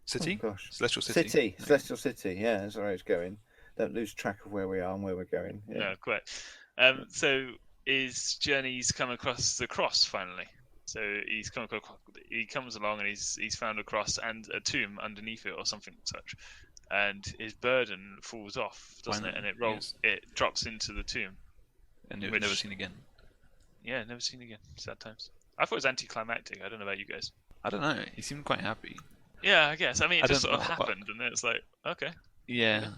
City? Oh, gosh. Celestial City. Celestial City, yeah, that's where it's going. Don't lose track of where we are and where we're going. Yeah. No, quite. So his journey's come across the cross finally. So he comes along and he's found a cross and a tomb underneath it or something such, and his burden falls off, doesn't it? And it drops into the tomb, and never seen again. Yeah, never seen again. Sad times. I thought it was anticlimactic. I don't know about you guys. I don't know. He seemed quite happy. Yeah, I guess. I mean, it just don't sort of know what- happened, and then it's like, okay. Yeah.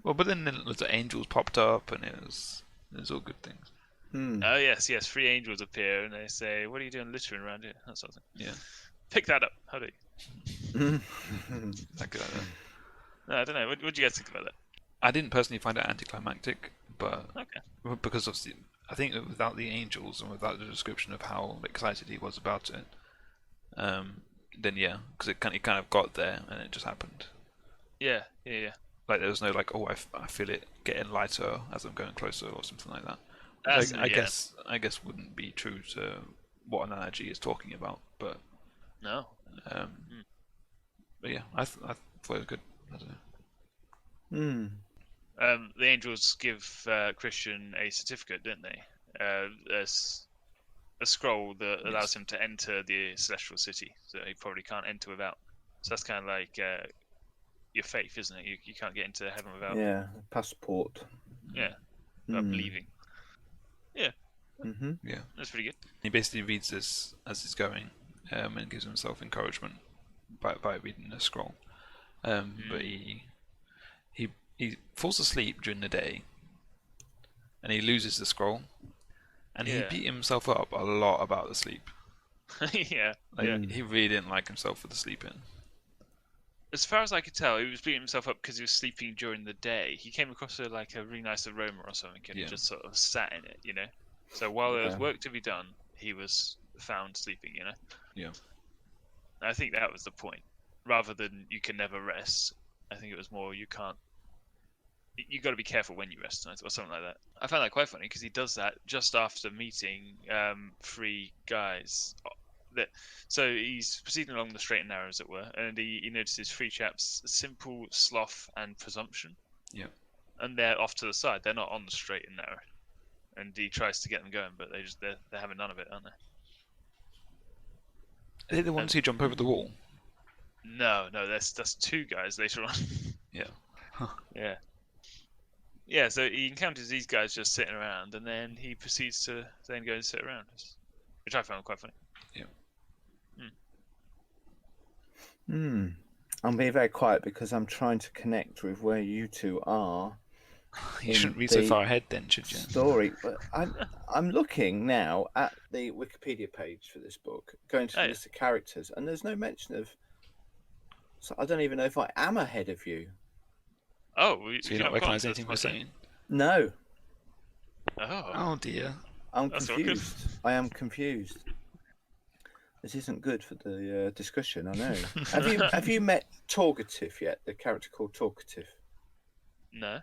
Well, but then the angels popped up, and it was all good things. Oh yes, 3 angels appear, and they say, "What are you doing littering around here?" That sort of thing. Yeah. Pick that up. How do you? Like that. No, I don't know. What do you guys think about that? I didn't personally find it anticlimactic, but Okay. because of I think that without the angels and without the description of how excited he was about it, then yeah, because it kind of got there and it just happened. Yeah. Like there was no like, oh, I feel it getting lighter as I'm going closer or something like that. I guess wouldn't be true to what analogy is talking about, but No. But yeah, I thought it was good. I don't know. The angels give Christian a certificate, didn't they? A scroll that allows him to enter the celestial city, so he probably can't enter without. So that's kind of like your faith, isn't it? You can't get into heaven without. Yeah, passport. Yeah, without believing. Yeah. Yeah, That's pretty good. he basically reads this as he's going, and gives himself encouragement by reading the scroll. But he falls asleep during the day, and he loses the scroll, and he beat himself up a lot about the sleep. Yeah. He really didn't like himself for the sleeping. As far as I could tell, he was beating himself up because he was sleeping during the day. He came across a really nice aroma or something, and he just sort of sat in it, you know. So while there was work to be done, he was found sleeping, you know. Yeah. I think that was the point. Rather than you can never rest, I think it was more you got to be careful when you rest, or something like that. I found that quite funny because he does that just after meeting 3 guys. So he's proceeding along the straight and narrow, as it were, and he notices 3 chaps: simple, sloth, and presumption. Yeah. And they're off to the side. They're not on the straight and narrow. And he tries to get them going, but they're having none of it, aren't they? Are they the ones who jump over the wall? No, that's 2 guys later on. Yeah. Yeah. Yeah, so he encounters these guys just sitting around, and then he proceeds to then go and sit around, which I found quite funny. Yeah. I'm being very quiet because I'm trying to connect with where you two are. You shouldn't read so far ahead then, should you? Story, but I'm looking now at the Wikipedia page for this book, going to the list of characters, and there's no mention of. So I don't even know if I am ahead of you. Oh, so you're not recognising anything we're saying? No. Oh dear. I'm confused. I am confused. This isn't good for the discussion, I know. Have you met Talkative yet? The character called Talkative. No.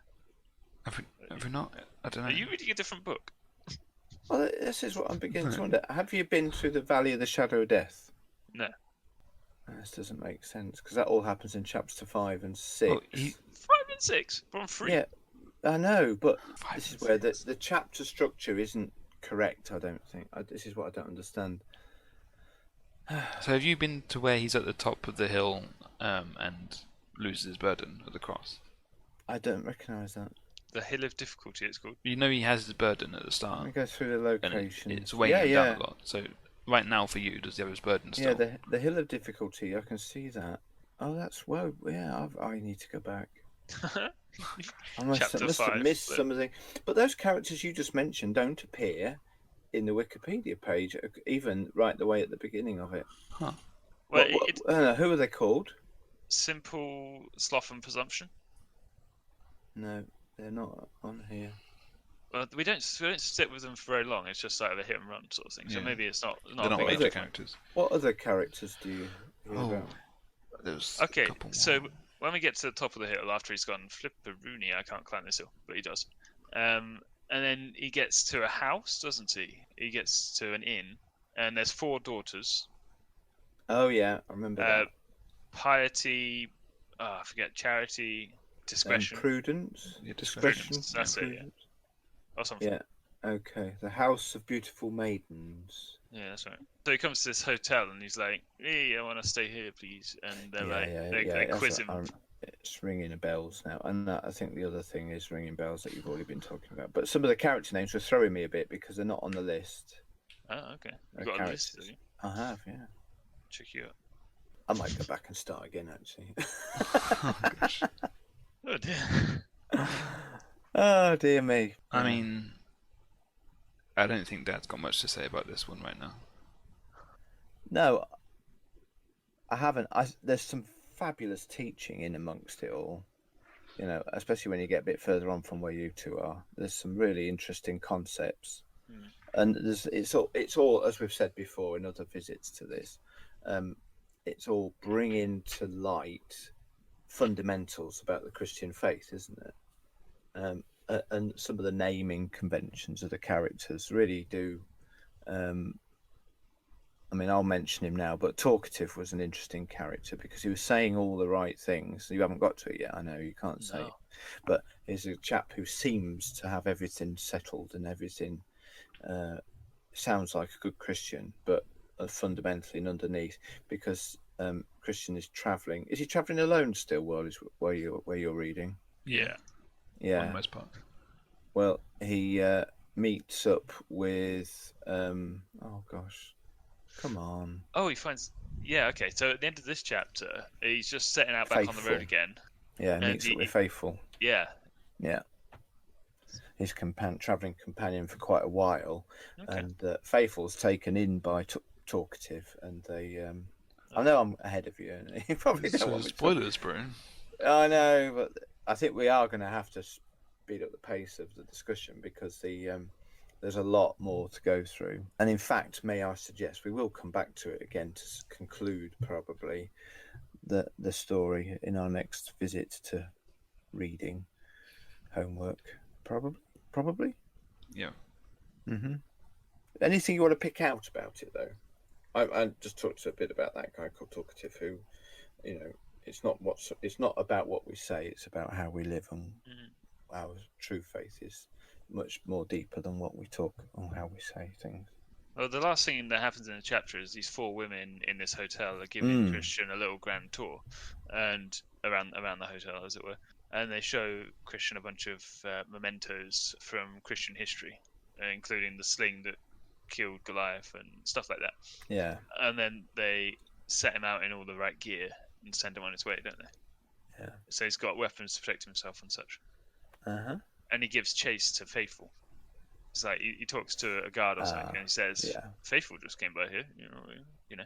Have we not? I don't know. Are you reading a different book? Well, this is what I'm beginning to wonder. Have you been through the Valley of the Shadow of Death? No. This doesn't make sense because that all happens in chapter 5 and 6. 5 and 6 from 3. Yeah, I know, but this is where the chapter structure isn't correct. I don't think. This is what I don't understand. So have you been to where he's at the top of the hill and loses his burden at the cross? I don't recognise that. The Hill of Difficulty, it's called. You know he has his burden at the start. Let me go through the location. It's weighing him down a lot. So right now for you, does he have his burden still? Yeah, the Hill of Difficulty, I can see that. Oh, that's I need to go back. I must have missed something. But those characters you just mentioned don't appear in the Wikipedia page, even right the way at the beginning of it. Huh. Well, who are they called? Simple, Sloth, and Presumption. No, they're not on here. Well, we don't sit with them for very long. It's just like a hit and run sort of thing. So maybe it's not. They're not major characters. What other characters do you hear about? There's okay, so when we get to the top of the hill, after he's gone flipperoonie, I can't climb this hill, but he does. And then he gets to a house, doesn't he? He gets to an inn, and there's 4 daughters. Oh yeah, I remember that. Piety, I forget, charity, discretion, prudence. Yeah, discretion. That's it. Yeah. Or something. Yeah. Okay. The House of Beautiful Maidens. Yeah, that's right. So he comes to this hotel and he's like, "Hey, I want to stay here, please." And they're they quiz him. It's ringing bells now, and I think the other thing is ringing bells that you've already been talking about. But some of the character names were throwing me a bit because they're not on the list. Oh, okay. You got on the list, have you? I have, yeah. check you out. I might go back and start again, actually. Oh, gosh. Oh dear. Oh, dear me. I mean, I don't think Dad's got much to say about this one right now. No, I haven't. There's some fabulous teaching in amongst it all. You know, especially when you get a bit further on from where you two are. There's some really interesting concepts, and it's all as we've said before in other visits to this. It's all bringing to light fundamentals about the Christian faith, isn't it? And some of the naming conventions of the characters really do. I mean, I'll mention him now, but Talkative was an interesting character because he was saying all the right things. You haven't got to it yet, I know you can't say it, but he's a chap who seems to have everything settled and everything sounds like a good Christian, but fundamentally and underneath, because Christian is travelling. Is he travelling alone still? Where you're reading? Yeah. For the most part. Well, he meets up with. Oh gosh. Come on. Oh, he finds. Yeah, okay. So at the end of this chapter, he's just setting out back on the road again. Yeah, meets up with Faithful. Yeah. Yeah. His travelling companion for quite a while, and Faithful's taken in by Talkative, and they. I know I'm ahead of you, and you probably don't want me to. Spoilers, bro. I know, but I think we are going to have to speed up the pace of the discussion because there's a lot more to go through. And in fact, may I suggest we will come back to it again to conclude probably the story in our next visit to reading homework. Probably. Yeah. Mm-hmm. Anything you want to pick out about it, though? I just talked a bit about that guy called Talkative who, you know, it's not about what we say, it's about how we live, and our true faith is much more deeper than what we talk or how we say things. Well, the last thing that happens in the chapter is these four women in this hotel are giving Christian a little grand tour, and around the hotel, as it were, and they show Christian a bunch of mementos from Christian history, including the sling that killed Goliath and stuff like that. Yeah. And then they set him out in all the right gear and send him on his way, don't they? Yeah. So he's got weapons to protect himself and such. Uh-huh. And he gives chase to Faithful. It's like he talks to a guard or something, and he says, "Faithful just came by here." You know.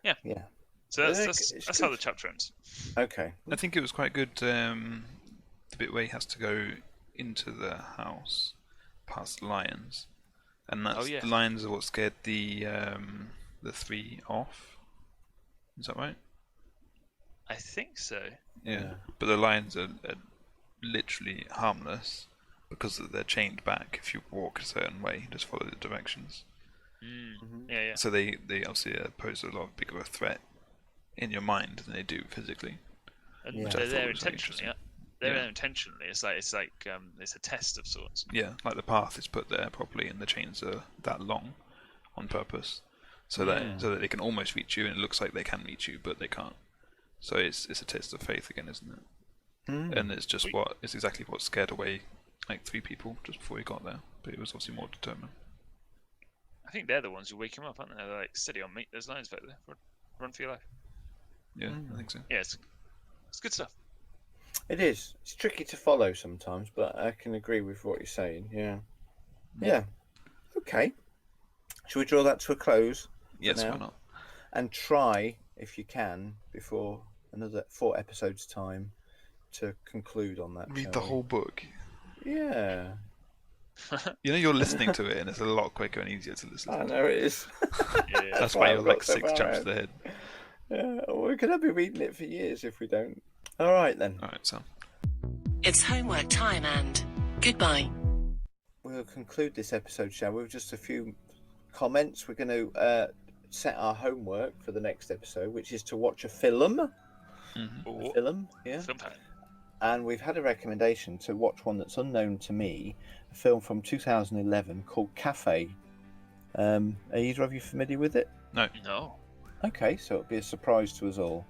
Yeah. Yeah. So that's how the chapter ends. Okay. I think it was quite good. The bit where he has to go into the house, past the lions, and the lions are what scared the three off. Is that right? I think so. Yeah. But the lions are literally harmless because they're chained back. If you walk a certain way, just follow the directions. Yeah. So they obviously pose a lot bigger a threat in your mind than they do physically. And they're there intentionally. They're there intentionally. It's like it's a test of sorts. Yeah, like the path is put there properly, and the chains are that long on purpose, so that they can almost reach you, and it looks like they can reach you, but they can't. So it's a test of faith again, isn't it? And it's just it's exactly what scared away like 3 people just before he got there, but he was obviously more determined. I think they're the ones who wake him up, aren't they? They're like, steady on, mate. There's lions back there. Run for your life. Yeah, I think so. Yeah, it's good stuff. It is. It's tricky to follow sometimes, but I can agree with what you're saying. Yeah. Okay. Shall we draw that to a close? Yes, why not? And try, if you can, before another 4 episodes' time, to conclude on that. Read the whole book. Yeah. You know, you're listening to it, and it's a lot quicker and easier to listen to. I know it is. That's why you're like 6 chapters ahead. Yeah, we're going to be reading it for years if we don't. All right, then. All right, Sam. It's homework time and goodbye. We'll conclude this episode, shall we, with just a few comments. We're going to set our homework for the next episode, which is to watch a film. A film, yeah. And we've had a recommendation to watch one that's unknown to me, a film from 2011 called Café. Are either of you familiar with it? No. Okay, so it'll be a surprise to us all.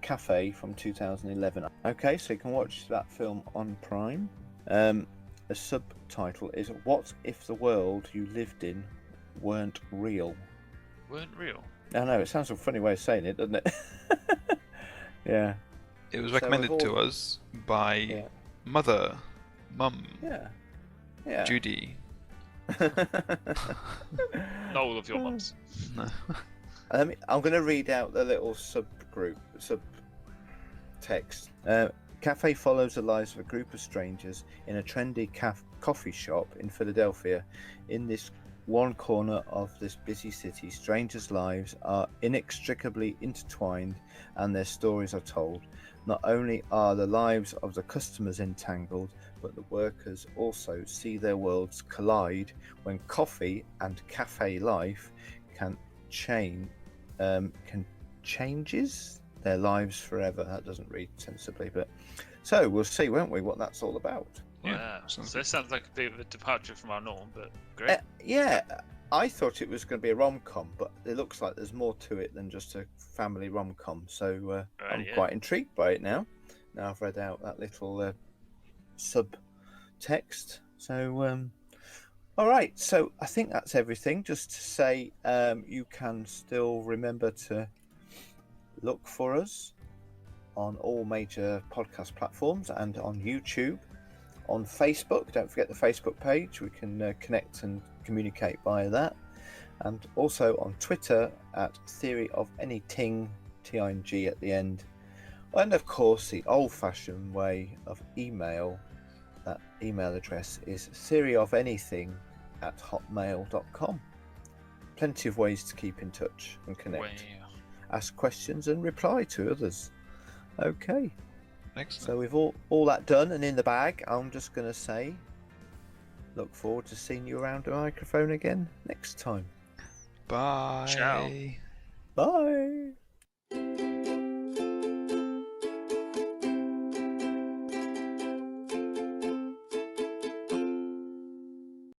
Café from 2011. Okay, so you can watch that film on Prime. The subtitle is "What if the world you lived in weren't real?" Weren't real? I know, it sounds a funny way of saying it, doesn't it? Yeah. It was recommended to us by Mother, Mum, Judy. Not all of your mums. No. I'm going to read out the little subtext. Café follows the lives of a group of strangers in a trendy coffee shop in Philadelphia. In this one corner of this busy city, strangers' lives are inextricably intertwined and their stories are told. Not only are the lives of the customers entangled, but the workers also see their worlds collide when coffee and cafe life changes their lives forever. That doesn't read sensibly, but so we'll see, won't we, what that's all about. Yeah, so this sounds like a bit of a departure from our norm, but great. I thought it was going to be a rom-com, but it looks like there's more to it than just a family rom-com, so I'm quite intrigued by it now I've read out that little subtext. So all right, so I think that's everything. Just to say, you can still remember to look for us on all major podcast platforms and on YouTube, on Facebook. Don't forget the Facebook page. We can connect and communicate via that. And also on Twitter at Theory of Anything, TING at the end. And of course, the old-fashioned way of email. That email address is theoryofanything@hotmail.com. Plenty of ways to keep in touch and connect. Ask questions and reply to others. Okay. Excellent. So with all that done and in the bag, I'm just going to say, look forward to seeing you around the microphone again next time. Bye. Ciao. Bye.